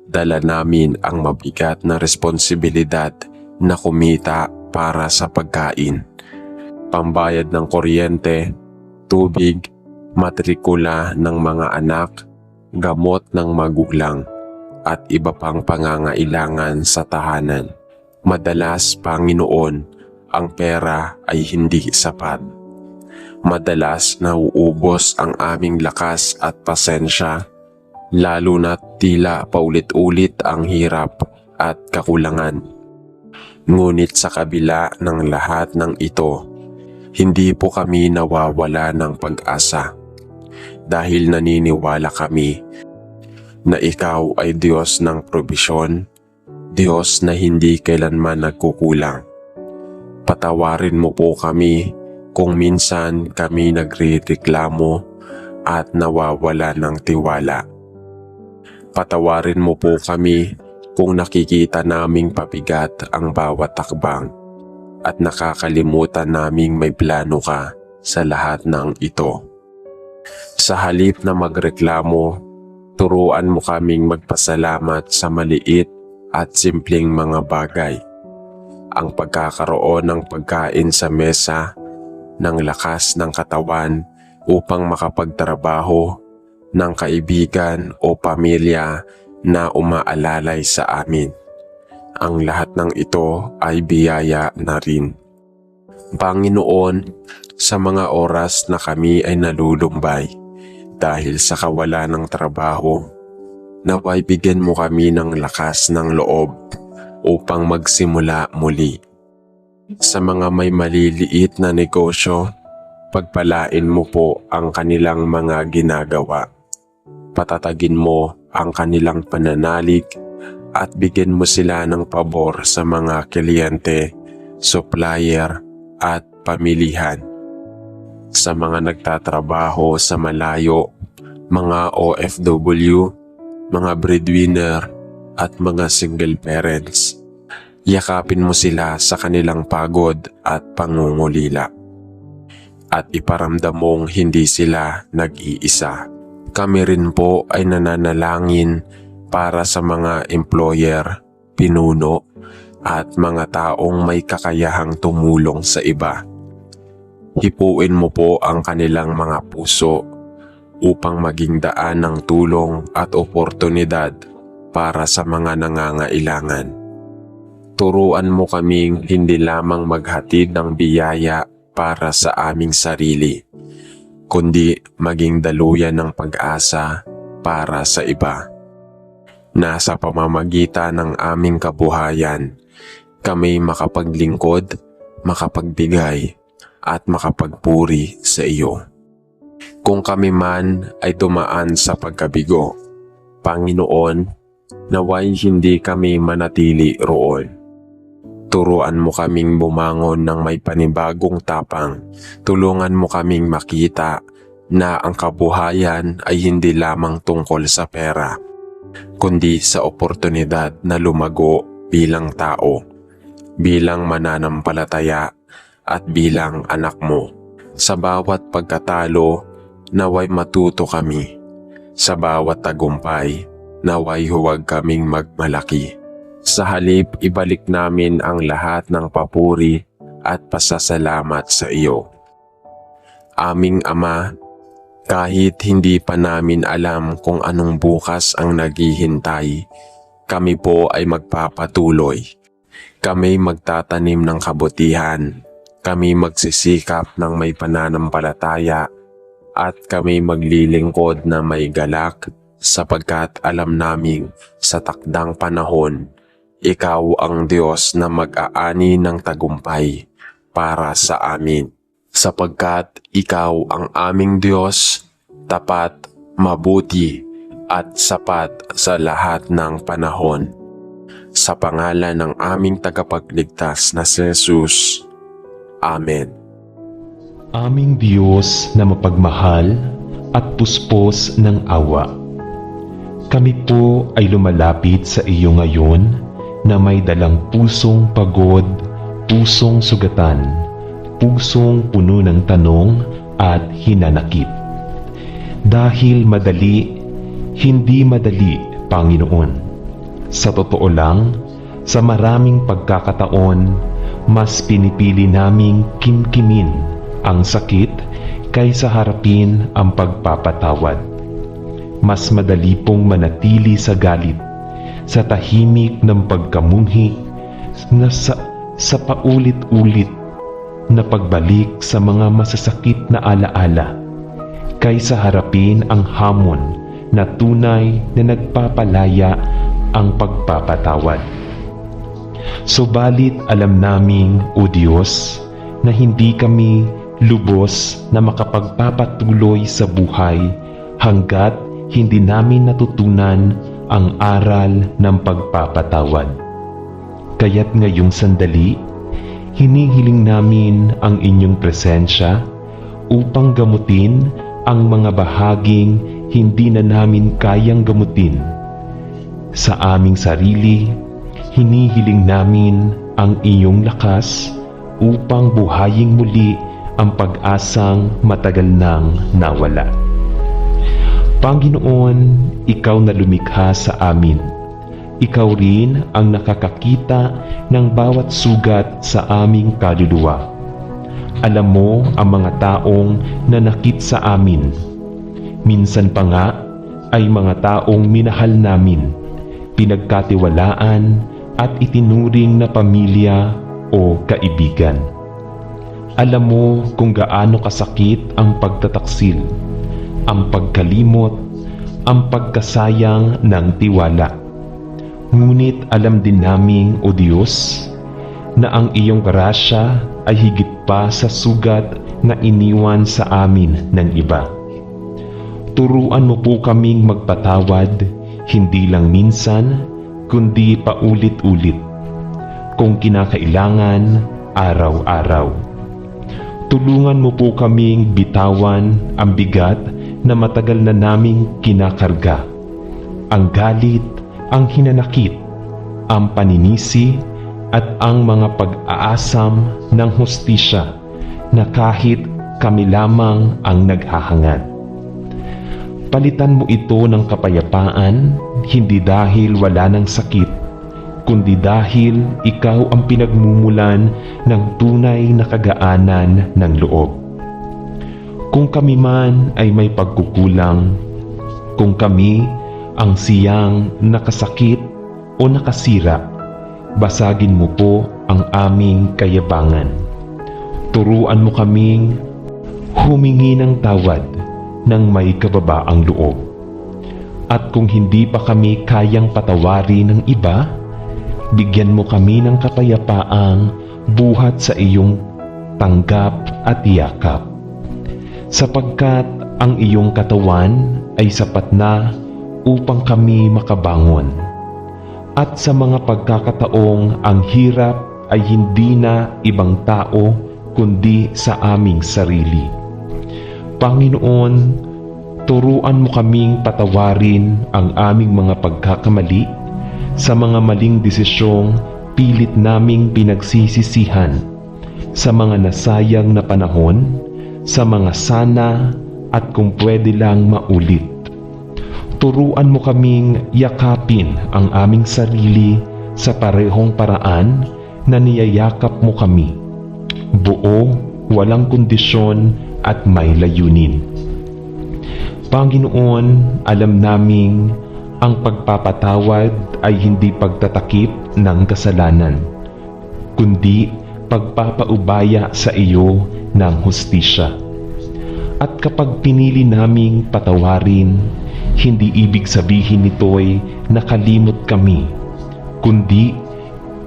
dala namin ang mabigat na responsibilidad na kumita para sa pagkain, pambayad ng kuryente, tubig, matrikula ng mga anak, gamot ng magulang, at iba pang pangangailangan sa tahanan. Madalas, Panginoon, ang pera ay hindi sapat. Madalas nauubos ang aming lakas at pasensya, lalo na't tila paulit-ulit ang hirap at kakulangan. Ngunit sa kabila ng lahat ng ito, hindi po kami nawawala ng pag-asa dahil naniniwala kami na ikaw ay Diyos ng probisyon, Diyos na hindi kailanman nagkukulang. Patawarin mo po kami kung minsan kami nagrereklamo at nawawala ng tiwala. Patawarin mo po kami kung nakikita naming pabigat ang bawat takbang at nakakalimutan naming may plano ka sa lahat ng ito. Sa halip na magreklamo, turuan mo kaming magpasalamat sa maliit at simpleng mga bagay. Ang pagkakaroon ng pagkain sa mesa, ng lakas ng katawan upang makapagtrabaho, ng kaibigan o pamilya na umaalalay sa amin. Ang lahat ng ito ay biyaya na rin. Panginoon, sa mga oras na kami ay nalulumbay dahil sa kawalan ng trabaho, naway bigyan mo kami ng lakas ng loob upang magsimula muli. Sa mga may maliliit na negosyo, pagpalain mo po ang kanilang mga ginagawa. Patatagin mo ang kanilang pananalig at bigyan mo sila ng pabor sa mga kliyente, supplier at pamilihan. Sa mga nagtatrabaho sa malayo, mga OFW, mga breadwinner at mga single parents, yakapin mo sila sa kanilang pagod at pangungulila. At iparamdam mong hindi sila nag-iisa. Kami rin po ay nananalangin para sa mga employer, pinuno, at mga taong may kakayahang tumulong sa iba. Hipuin mo po ang kanilang mga puso upang maging daan ng tulong at oportunidad para sa mga nangangailangan. Turuan mo kaming hindi lamang maghatid ng biyaya para sa aming sarili, kundi maging daluyan ng pag-asa para sa iba. Nasa pamamagitan ng aming kabuhayan, kami makapaglingkod, makapagbigay, at makapagpuri sa iyo. Kung kami man ay dumaan sa pagkabigo, Panginoon, naway hindi kami manatili roon. Turuan mo kaming bumangon ng may panibagong tapang. Tulungan mo kaming makita na ang kabuhayan ay hindi lamang tungkol sa pera, kundi sa oportunidad na lumago bilang tao, bilang mananampalataya at bilang anak mo. Sa bawat pagkatalo, naway matuto kami. Sa bawat tagumpay, naway huwag kaming magmalaki. Sa halip, ibalik namin ang lahat ng papuri at pasasalamat sa iyo. Aming Ama, kahit hindi pa namin alam kung anong bukas ang naghihintay, kami po ay magpapatuloy. Kami magtatanim ng kabutihan, kami magsisikap ng may pananampalataya, at kami maglilingkod na may galak sapagkat alam naming sa takdang panahon, Ikaw ang Diyos na mag-aani ng tagumpay para sa amin. Sapagkat Ikaw ang aming Diyos, tapat, mabuti, at sapat sa lahat ng panahon. Sa pangalan ng aming tagapagligtas na si Jesus. Amen. Aming Diyos na mapagmahal at puspos ng awa, kami po ay lumalapit sa iyo ngayon na may dalang pusong pagod, pusong sugatan, pusong puno ng tanong at hinanakit. Dahil madali, hindi madali, Panginoon. Sa totoo lang, sa maraming pagkakataon, mas pinipili naming kimkimin ang sakit kaysa harapin ang pagpapatawad. Mas madali pong manatili sa galit, sa tahimik ng pagkamunhi na sa paulit-ulit na pagbalik sa mga masasakit na alaala, kaysa harapin ang hamon na tunay na nagpapalaya ang pagpapatawad. Subalit alam naming, O Diyos, na hindi kami lubos na makapagpapatuloy sa buhay hanggat hindi namin natutunan ang aral ng pagpapatawad. Kaya't ngayong sandali, hinihiling namin ang inyong presensya upang gamutin ang mga bahaging hindi na namin kayang gamutin. Sa aming sarili, hinihiling namin ang iyong lakas upang buhayin muli ang pag-asang matagal nang nawala. Panginoon, Ikaw na lumikha sa amin. Ikaw rin ang nakakakita ng bawat sugat sa aming kaluluwa. Alam mo ang mga taong nanakit sa amin. Minsan pa nga ay mga taong minahal namin, pinagkatiwalaan at itinuring na pamilya o kaibigan. Alam mo kung gaano kasakit ang pagtataksil, ang pagkalimot, ang pagkasayang ng tiwala. Ngunit alam din naming, O Diyos, na ang iyong grasya ay higit pa sa sugat na iniwan sa amin ng iba. Turuan mo po kaming magpatawad, hindi lang minsan, kundi paulit-ulit, kung kinakailangan, araw-araw. Tulungan mo po kaming bitawan ang bigat na matagal na naming kinakarga. Ang galit, ang hinanakit, ang paninisi, at ang mga pag-aasam ng hustisya na kahit kami lamang ang naghahangad. Palitan mo ito ng kapayapaan, hindi dahil wala ng sakit, kundi dahil ikaw ang pinagmumulan ng tunay na kagaanan ng loob. Kung kami man ay may pagkukulang, kung kami ang siyang nakasakit o nakasira, basagin mo po ang aming kayabangan. Turuan mo kaming humingi ng tawad ng may kababaang loob. At kung hindi pa kami kayang patawarin ng iba, bigyan mo kami ng kapayapaang buhat sa iyong tanggap at yakap. Sapagkat ang iyong katawan ay sapat na upang kami makabangon. At sa mga pagkakataong ang hirap ay hindi na ibang tao kundi sa aming sarili. Panginoon, turuan mo kaming patawarin ang aming mga pagkakamali sa mga maling desisyong pilit naming pinagsisisihan, sa mga nasayang na panahon, sa mga sana at kung pwede lang maulit. Turuan mo kaming yakapin ang aming sarili sa parehong paraan na niyayakap mo kami, buo, walang kondisyon at may layunin. Panginoon, alam naming ang pagpapatawad ay hindi pagtatakip ng kasalanan, kundi pagpapaubaya sa iyo ng hustisya. At kapag pinili naming patawarin, Hindi ibig sabihin nito'y nakalimot kami, kundi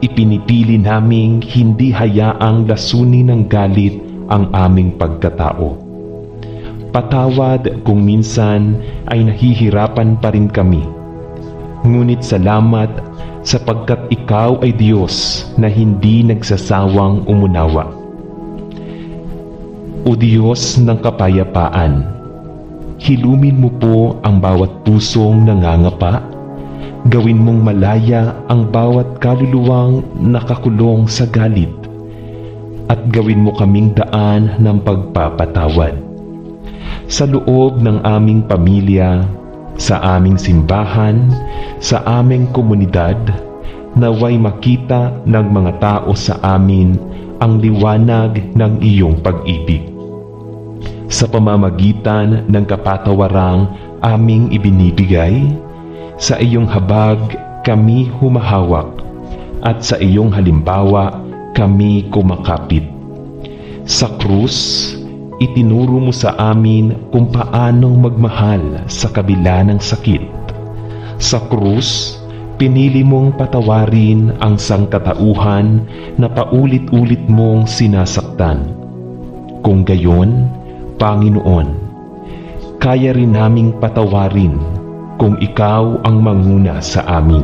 ipinipili naming hindi hayaang lasunin ng galit ang aming pagkatao. Patawad kung minsan ay nahihirapan pa rin kami. Ngunit salamat sapagkat ikaw ay Diyos na hindi nagsasawang umunawa. O Diyos ng kapayapaan, hilumin mo po ang bawat pusong nangangapa. Gawin mong malaya ang bawat kaluluwang nakakulong sa galit. At gawin mo kaming daan ng pagpapatawad. Sa loob ng aming pamilya, sa aming simbahan, sa aming komunidad, naway makita ng mga tao sa amin ang liwanag ng iyong pag-ibig. Sa pamamagitan ng kapatawarang aming ibinibigay, sa iyong habag kami humahawak, at sa iyong halimbawa kami kumakapit. Sa krus, itinuro mo sa amin kung paano magmahal sa kabila ng sakit. Sa krus, pinili mong patawarin ang sangkatauhan na paulit-ulit mong sinasaktan. Kung gayon, Panginoon, kaya rin naming patawarin kung ikaw ang manguna sa amin.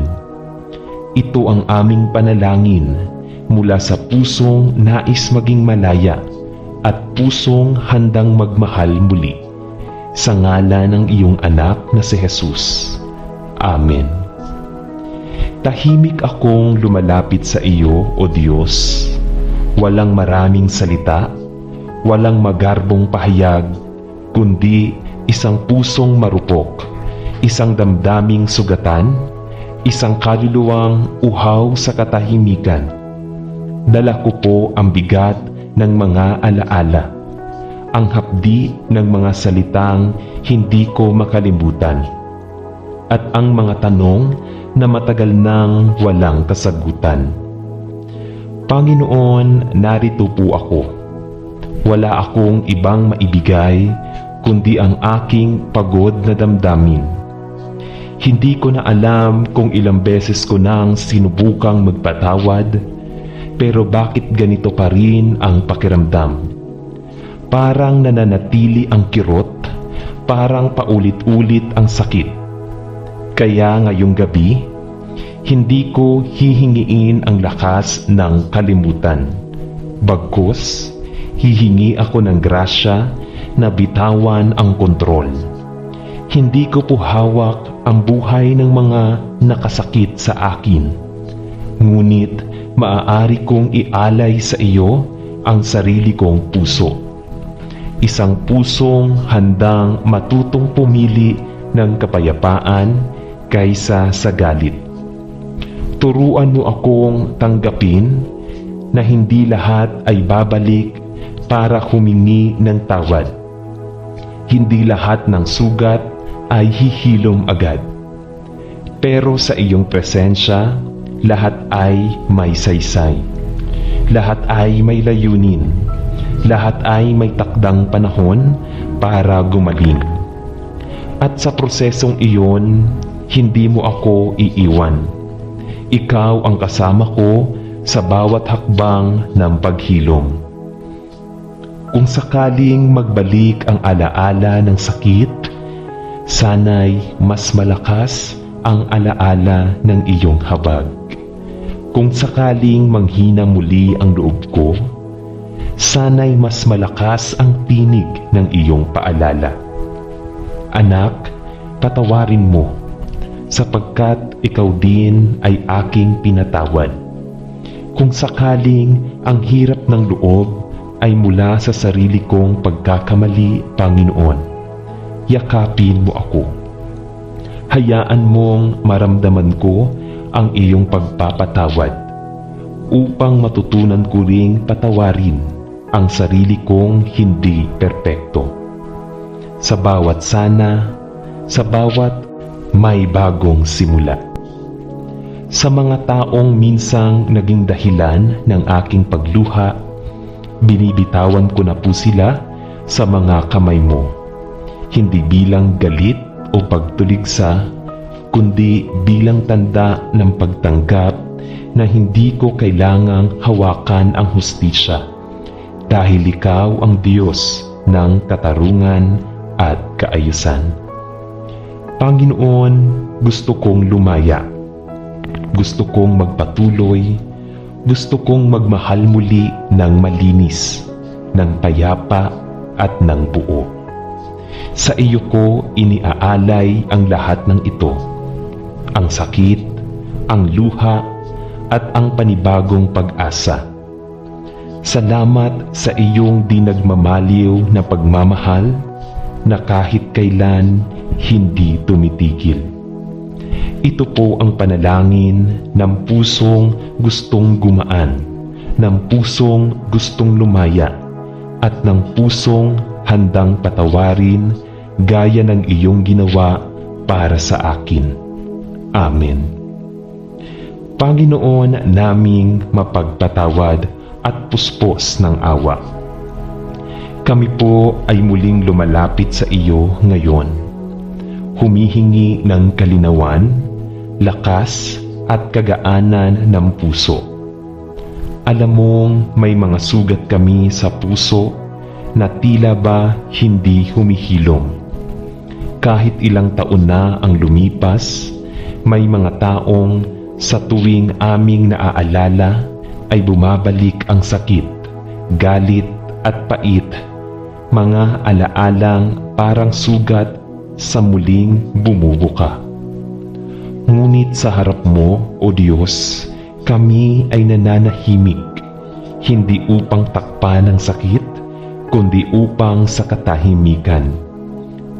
Ito ang aming panalangin mula sa pusong nais maging malaya at pusong handang magmahal muli, sa ngalan ng iyong anak na si Jesus. Amen. Tahimik akong lumalapit sa iyo, O Diyos. Walang maraming salita, walang magarbong pahayag, kundi isang pusong marupok, isang damdaming sugatan, isang kaluluwang uhaw sa katahimikan. Dala ko po ang bigat ng mga alaala, ang hapdi ng mga salitang hindi ko makalimutan, at ang mga tanong na matagal nang walang kasagutan. Panginoon, narito po ako. Wala akong ibang maibigay kundi ang aking pagod na damdamin. Hindi ko na alam kung ilang beses ko nang sinubukang magpatawad, pero bakit ganito pa rin ang pakiramdam? Parang nananatili ang kirot, parang paulit-ulit ang sakit. Kaya ngayong gabi, hindi ko hihingiin ang lakas ng kalimutan. Bagkus, hihingi ako ng grasya na bitawan ang kontrol. Hindi ko po hawak ang buhay ng mga nakasakit sa akin. Ngunit, maaari kong ialay sa iyo ang sarili kong puso. Isang pusong handang matutong pumili ng kapayapaan kaysa sa galit. Turuan mo akong tanggapin na hindi lahat ay babalik para humingi ng tawad. Hindi lahat ng sugat ay hihilom agad. Pero sa iyong presensya, lahat ay may saysay. Lahat ay may layunin. Lahat ay may takdang panahon para gumaling. At sa prosesong iyon, hindi mo ako iiwan. Ikaw ang kasama ko sa bawat hakbang ng paghilom. Kung sakaling magbalik ang alaala ng sakit, sana'y mas malakas ang alaala ng iyong habag. Kung sakaling manghina muli ang loob ko, sana'y mas malakas ang tinig ng iyong paalala. Anak, patawarin mo, sapagkat ikaw din ay aking pinatawad. Kung sakaling ang hirap ng loob ay mula sa sarili kong pagkakamali, Panginoon, yakapin mo ako. Hayaan mong maramdaman ko ang iyong pagpapatawad upang matutunan ko ring patawarin ang sarili kong hindi perpekto. Sa bawat sana, sa bawat may bagong simula. Sa mga taong minsang naging dahilan ng aking pagluha, binibitawan ko na po sila sa mga kamay mo, hindi bilang galit o pagtuligsa, kundi bilang tanda ng pagtanggap na hindi ko kailangang hawakan ang hustisya dahil ikaw ang Diyos ng katarungan at kaayusan. Panginoon, gusto kong lumaya. Gusto kong magpatuloy. Gusto kong magmahal muli ng malinis, ng payapa at ng buo. Sa iyo ko iniaalay ang lahat ng ito, ang sakit, ang luha, at ang panibagong pag-asa. Salamat sa iyong di nagmamaliw na pagmamahal na kahit kailan hindi tumitigil. Ito po ang panalangin ng pusong gustong gumaan, ng pusong gustong lumaya, at ng pusong handang patawarin gaya ng iyong ginawa para sa akin. Amen. Panginoon naming mapagpatawad at puspos ng awa. Kami po ay muling lumalapit sa iyo ngayon. Humihingi ng kalinawan, lakas at kagaanan ng puso. Alam mong may mga sugat kami sa puso na tila ba hindi humihilom. Kahit ilang taon na ang lumipas, may mga taong sa tuwing aming naaalala ay bumabalik ang sakit, galit at pait, mga alaalang parang sugat sa muling bumubuka. Ngunit sa harap mo, O Diyos, kami ay nananahimik, hindi upang takpan ang sakit, kundi upang sa katahimikan.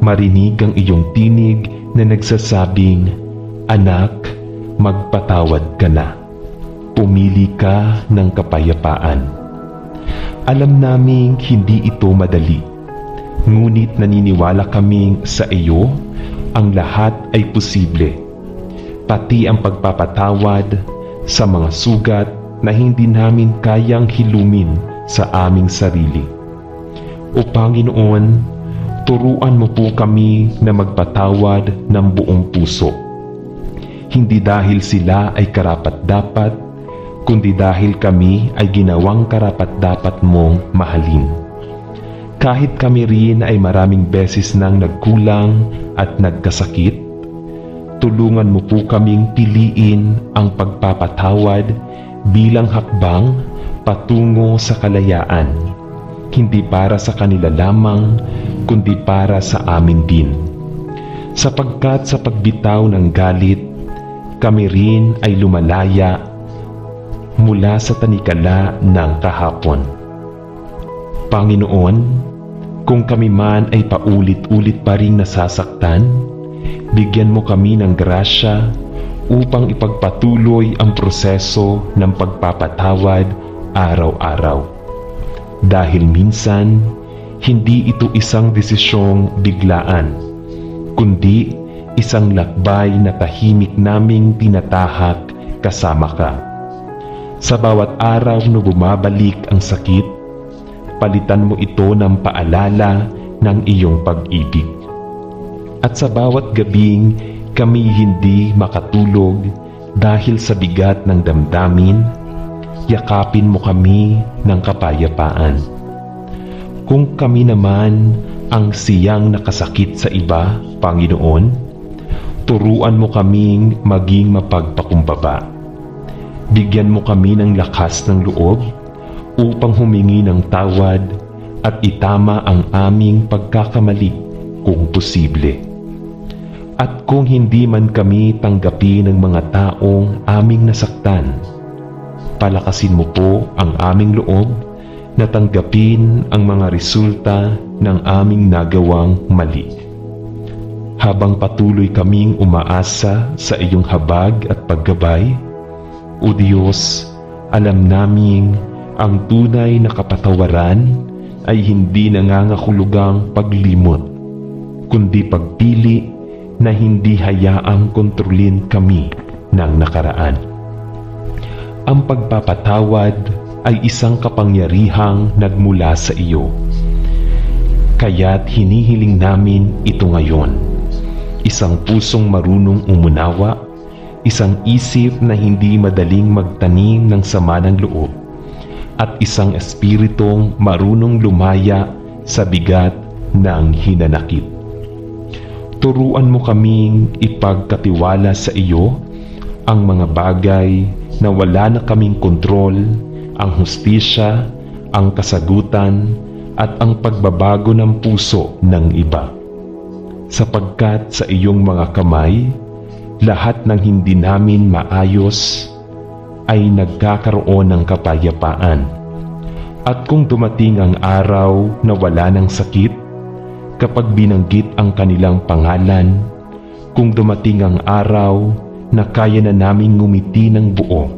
Marinig ang iyong tinig na nagsasabing, "Anak, magpatawad ka na. Pumili ka ng kapayapaan." Alam naming hindi ito madali, ngunit naniniwala kaming sa iyo ang lahat ay posible, pati ang pagpapatawad sa mga sugat na hindi namin kayang hilumin sa aming sarili. O Panginoon, turuan mo po kami na magpatawad ng buong puso. Hindi dahil sila ay karapat-dapat, kundi dahil kami ay ginawang karapat-dapat mong mahalin. Kahit kami rin ay maraming beses nang nagkulang at nagkasakit, tulungan mo po kaming piliin ang pagpapatawad bilang hakbang patungo sa kalayaan, hindi para sa kanila lamang, kundi para sa amin din. Sapagkat sa pagbitaw ng galit, kami rin ay lumalaya mula sa tanikala ng kahapon. Panginoon, kung kami man ay paulit-ulit pa ring nasasaktan, bigyan mo kami ng grasya upang ipagpatuloy ang proseso ng pagpapatawad araw-araw. Dahil minsan, hindi ito isang desisyong biglaan, kundi isang lakbay na tahimik naming tinatahak kasama ka. Sa bawat araw na bumabalik ang sakit, palitan mo ito ng paalala ng iyong pag-ibig. At sa bawat gabing kami hindi makatulog dahil sa bigat ng damdamin, yakapin mo kami ng kapayapaan. Kung kami naman ang siyang nakasakit sa iba, Panginoon, turuan mo kaming maging mapagpakumbaba. Bigyan mo kami ng lakas ng loob upang humingi ng tawad at itama ang aming pagkakamali kung posible. At kung hindi man kami tanggapin ng mga taong aming nasaktan, palakasin mo po ang aming loob na tanggapin ang mga resulta ng aming nagawang mali. Habang patuloy kaming umaasa sa iyong habag at paggabay, O Diyos, alam naming ang tunay na kapatawaran ay hindi nangangahulugang paglimot, kundi pagpili na hindi hayaang kontrolin kami ng nakaraan. Ang pagpapatawad ay isang kapangyarihang nagmula sa iyo. Kaya't hinihiling namin ito ngayon. isang pusong marunong umunawa, isang isip na hindi madaling magtanim ng sama ng loob, at isang espiritong marunong lumaya sa bigat ng hinanakit. Turuan mo kaming ipagkatiwala sa iyo ang mga bagay na wala na kaming kontrol, ang hustisya, ang kasagutan, at ang pagbabago ng puso ng iba. Sapagkat sa iyong mga kamay, lahat ng hindi namin maayos ay nagkakaroon ng kapayapaan. At kung dumating ang araw na wala ng sakit, kapag binanggit ang kanilang pangalan, kung dumating ang araw na kaya na naming ngumiti ng buo,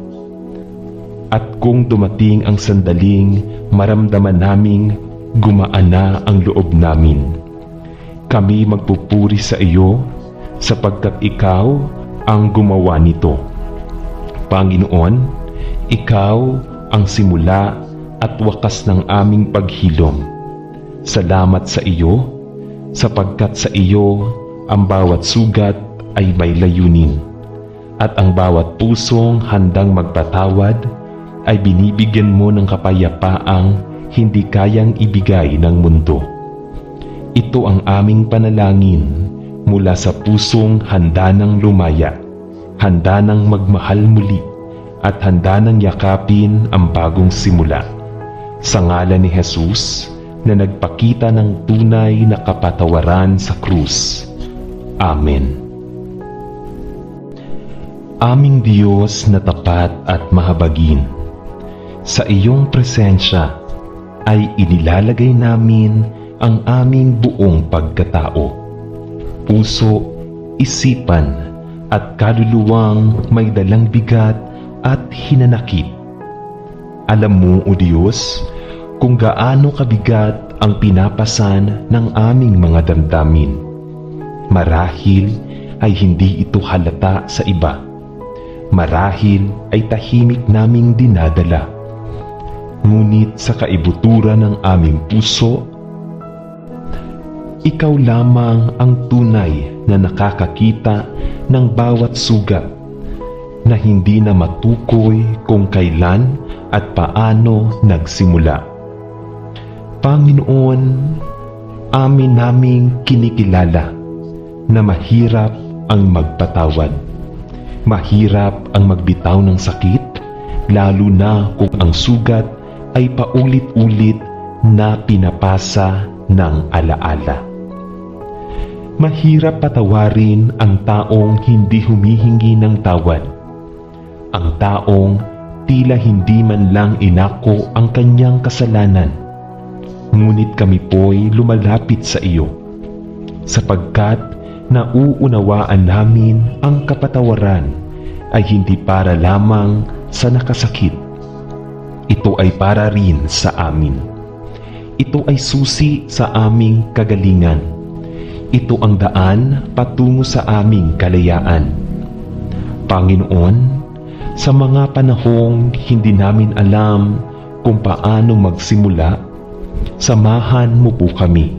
at kung dumating ang sandaling maramdaman naming gumaan na ang loob namin, kami magpupuri sa iyo sapagkat ikaw ang gumawa nito. Panginoon, ikaw ang simula at wakas ng aming paghilom. Salamat sa iyo sapagkat sa iyo ang bawat sugat ay may layunin, at ang bawat pusong handang magpatawad ay binibigyan mo ng kapayapaang hindi kayang ibigay ng mundo. Ito ang aming panalangin mula sa pusong handa ng lumaya, handa ng magmahal muli, at handa ng yakapin ang bagong simula. Sa ngalan ni Jesus na nagpakita ng tunay na kapatawaran sa krus. Amen. Aming Diyos na tapat at mahabagin, sa iyong presensya ay inilalagay namin ang aming buong pagkatao, puso, isipan, at kaluluwang may dalang bigat at hinanakit. Alam mo, O Diyos, kung gaano kabigat ang pinapasan ng aming mga damdamin. Marahil ay hindi ito halata sa iba. Marahil ay tahimik naming dinadala. Ngunit sa kaibuturan ng aming puso, ikaw lamang ang tunay na nakakakita ng bawat sugat, na hindi na matukoy kung kailan at paano nagsimula. Panginoon, amin naming kinikilala na mahirap ang magpatawad. Mahirap ang magbitaw ng sakit, lalo na kung ang sugat ay paulit-ulit na pinapasa ng alaala. Mahirap patawarin ang taong hindi humihingi ng tawad, ang taong tila hindi man lang inako ang kanyang kasalanan. Ngunit kami po'y lumalapit sa iyo, sapagkat nauunawaan namin ang kapatawaran ay hindi para lamang sa nakasakit. Ito ay para rin sa amin. Ito ay susi sa aming kagalingan. Ito ang daan patungo sa aming kalayaan. Panginoon, sa mga panahong hindi namin alam kung paano magsimula, samahan mo po kami.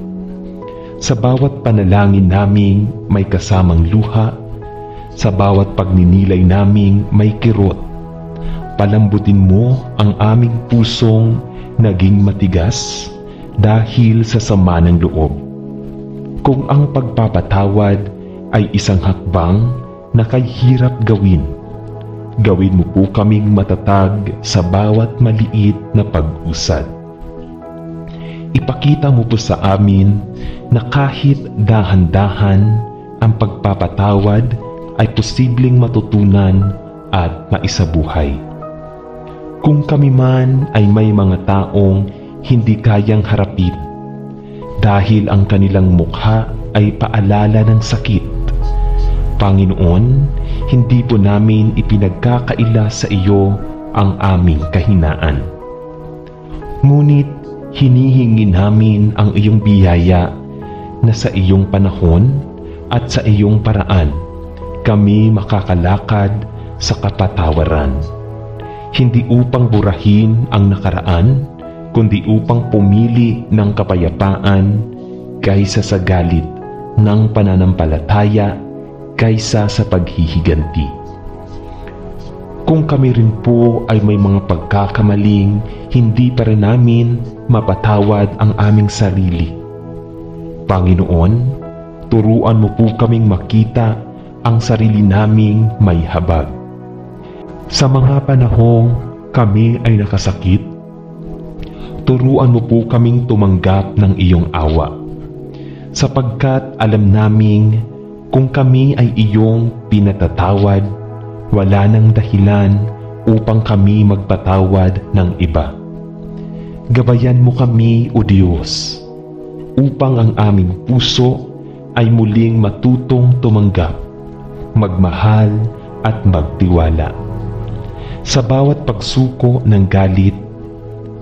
Sa bawat panalangin naming may kasamang luha, sa bawat pagninilay naming may kirot, palambutin mo ang aming pusong naging matigas dahil sa sama ng loob. Kung ang pagpapatawad ay isang hakbang na kahirap gawin, gawin mo po kaming matatag sa bawat maliit na pag-usad. Ipakita mo po sa amin na kahit dahan-dahan ang pagpapatawad ay posibleng matutunan at maisabuhay. Kung kami man ay may mga taong hindi kayang harapin dahil ang kanilang mukha ay paalala ng sakit, Panginoon, hindi po namin ipinagkakaila sa iyo ang aming kahinaan. Ngunit hinihingi namin ang iyong biyaya na sa iyong panahon at sa iyong paraan kami makakalakad sa kapatawaran. Hindi upang burahin ang nakaraan, kundi upang pumili ng kapayapaan kaysa sa galit ng pananampalataya kaysa sa paghihiganti. Kung kami rin po ay may mga pagkakamaling, hindi pa rin namin mapatawad ang aming sarili. Panginoon, turuan mo po kaming makita ang sarili naming may habag. Sa mga panahong kami ay nakasakit, turuan mo po kaming tumanggap ng iyong awa. Sapagkat alam naming kung kami ay iyong pinatatawad, wala nang dahilan upang kami magpatawad ng iba. Gabayan mo kami, O Diyos, upang ang aming puso ay muling matutong tumanggap, magmahal at magtiwala. Sa bawat pagsuko ng galit,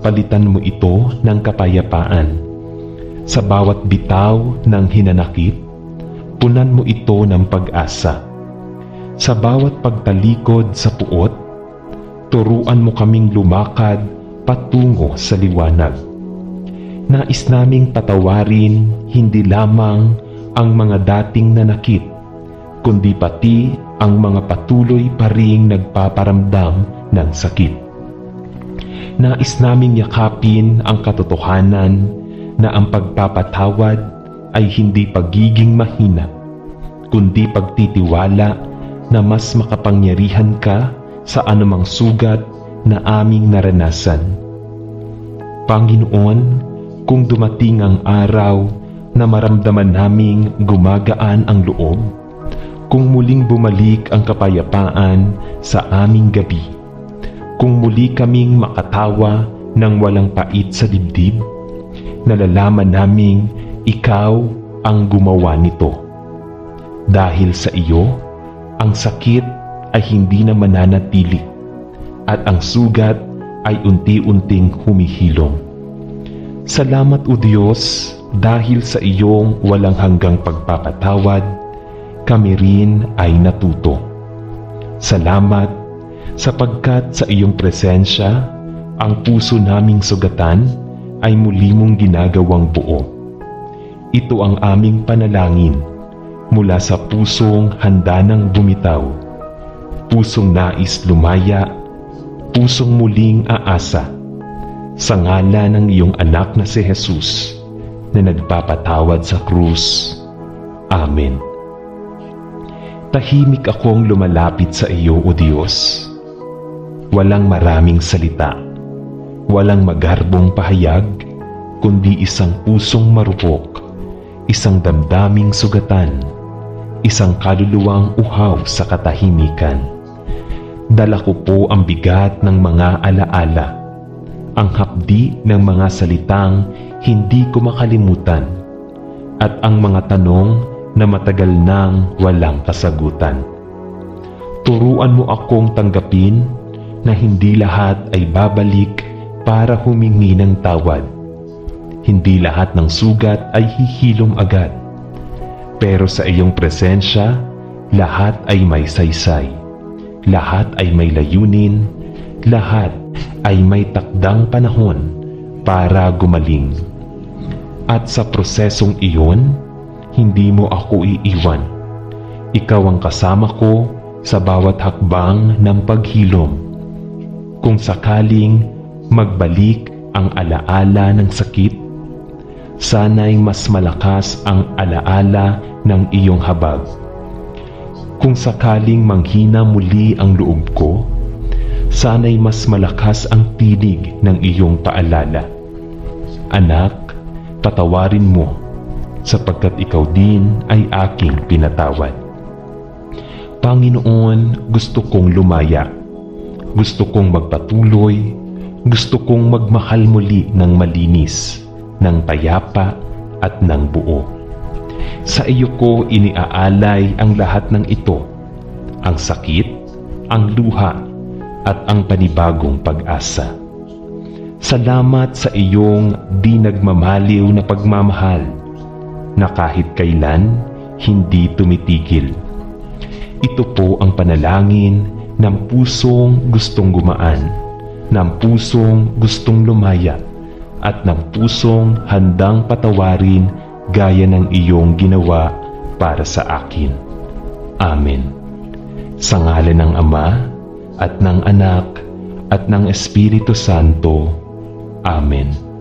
palitan mo ito ng kapayapaan. Sa bawat bitaw ng hinanakit, punan mo ito ng pag-asa. Sa bawat pagtalikod sa puot, turuan mo kaming lumakad patungo sa liwanag. Nais naming patawarin hindi lamang ang mga dating nanakit, kundi pati ang mga patuloy pa ring nagpaparamdam ng sakit. Nais naming yakapin ang katotohanan na ang pagpapatawad ay hindi pagiging mahina, kundi pagtitiwala na mas makapangyarihan ka sa anumang sugat na aming naranasan. Panginoon, kung dumating ang araw na maramdaman naming gumagaan ang loob, kung muling bumalik ang kapayapaan sa aming gabi, kung muli kaming makatawa ng walang pait sa dibdib, nalalaman naming ikaw ang gumawa nito. Dahil sa iyo, ang sakit ay hindi na mananatili at ang sugat ay unti-unting humihilom. Salamat, O Diyos, dahil sa iyong walang hanggang pagpapatawad, kami rin ay natuto. Salamat sapagkat sa iyong presensya, ang puso naming sugatan ay muli mong ginagawang buo. Ito ang aming panalangin mula sa pusong handa ng bumitaw, pusong nais lumaya, pusong muling aasa, sa ngalan ng iyong anak na si Jesus na nagpapatawad sa krus. Amen. Tahimik akong lumalapit sa iyo, O Diyos. Walang maraming salita, walang magarbong pahayag, kundi isang pusong marupok, isang damdaming sugatan, isang kaluluwang uhaw sa katahimikan. Dala ko po ang bigat ng mga alaala, ang hapdi ng mga salitang hindi ko makalimutan, at ang mga tanong na matagal nang walang kasagutan. Turuan mo akong tanggapin na hindi lahat ay babalik para humingi ng tawad. Hindi lahat ng sugat ay hihilom agad. Pero sa iyong presensya, lahat ay may saysay. Lahat ay may layunin. Lahat ay may takdang panahon para gumaling. At sa prosesong iyon, hindi mo ako iiwan. Ikaw ang kasama ko sa bawat hakbang ng paghilom. Kung sakaling magbalik ang alaala ng sakit, sana'y mas malakas ang alaala ng iyong habag. Kung sakaling manghina muli ang loob ko, sana'y mas malakas ang tinig ng iyong paalala. Anak, patawarin mo, sapagkat ikaw din ay aking pinatawad. Panginoon, gusto kong lumaya. Gusto kong magpatuloy. Gusto kong magmahal muli ng malinis, ng payapa at ng buo. Sa iyo ko iniaalay ang lahat ng ito, ang sakit, ang luha, at ang panibagong pag-asa. Salamat sa iyong di nagmamaliw na pagmamahal na kahit kailan hindi tumitigil. Ito po ang panalangin ng pusong gustong gumaan, ng pusong gustong lumaya, at ng pusong handang patawarin gaya ng iyong ginawa para sa akin. Amen. Sa ngalan ng Ama, at ng Anak, at ng Espiritu Santo. Amen.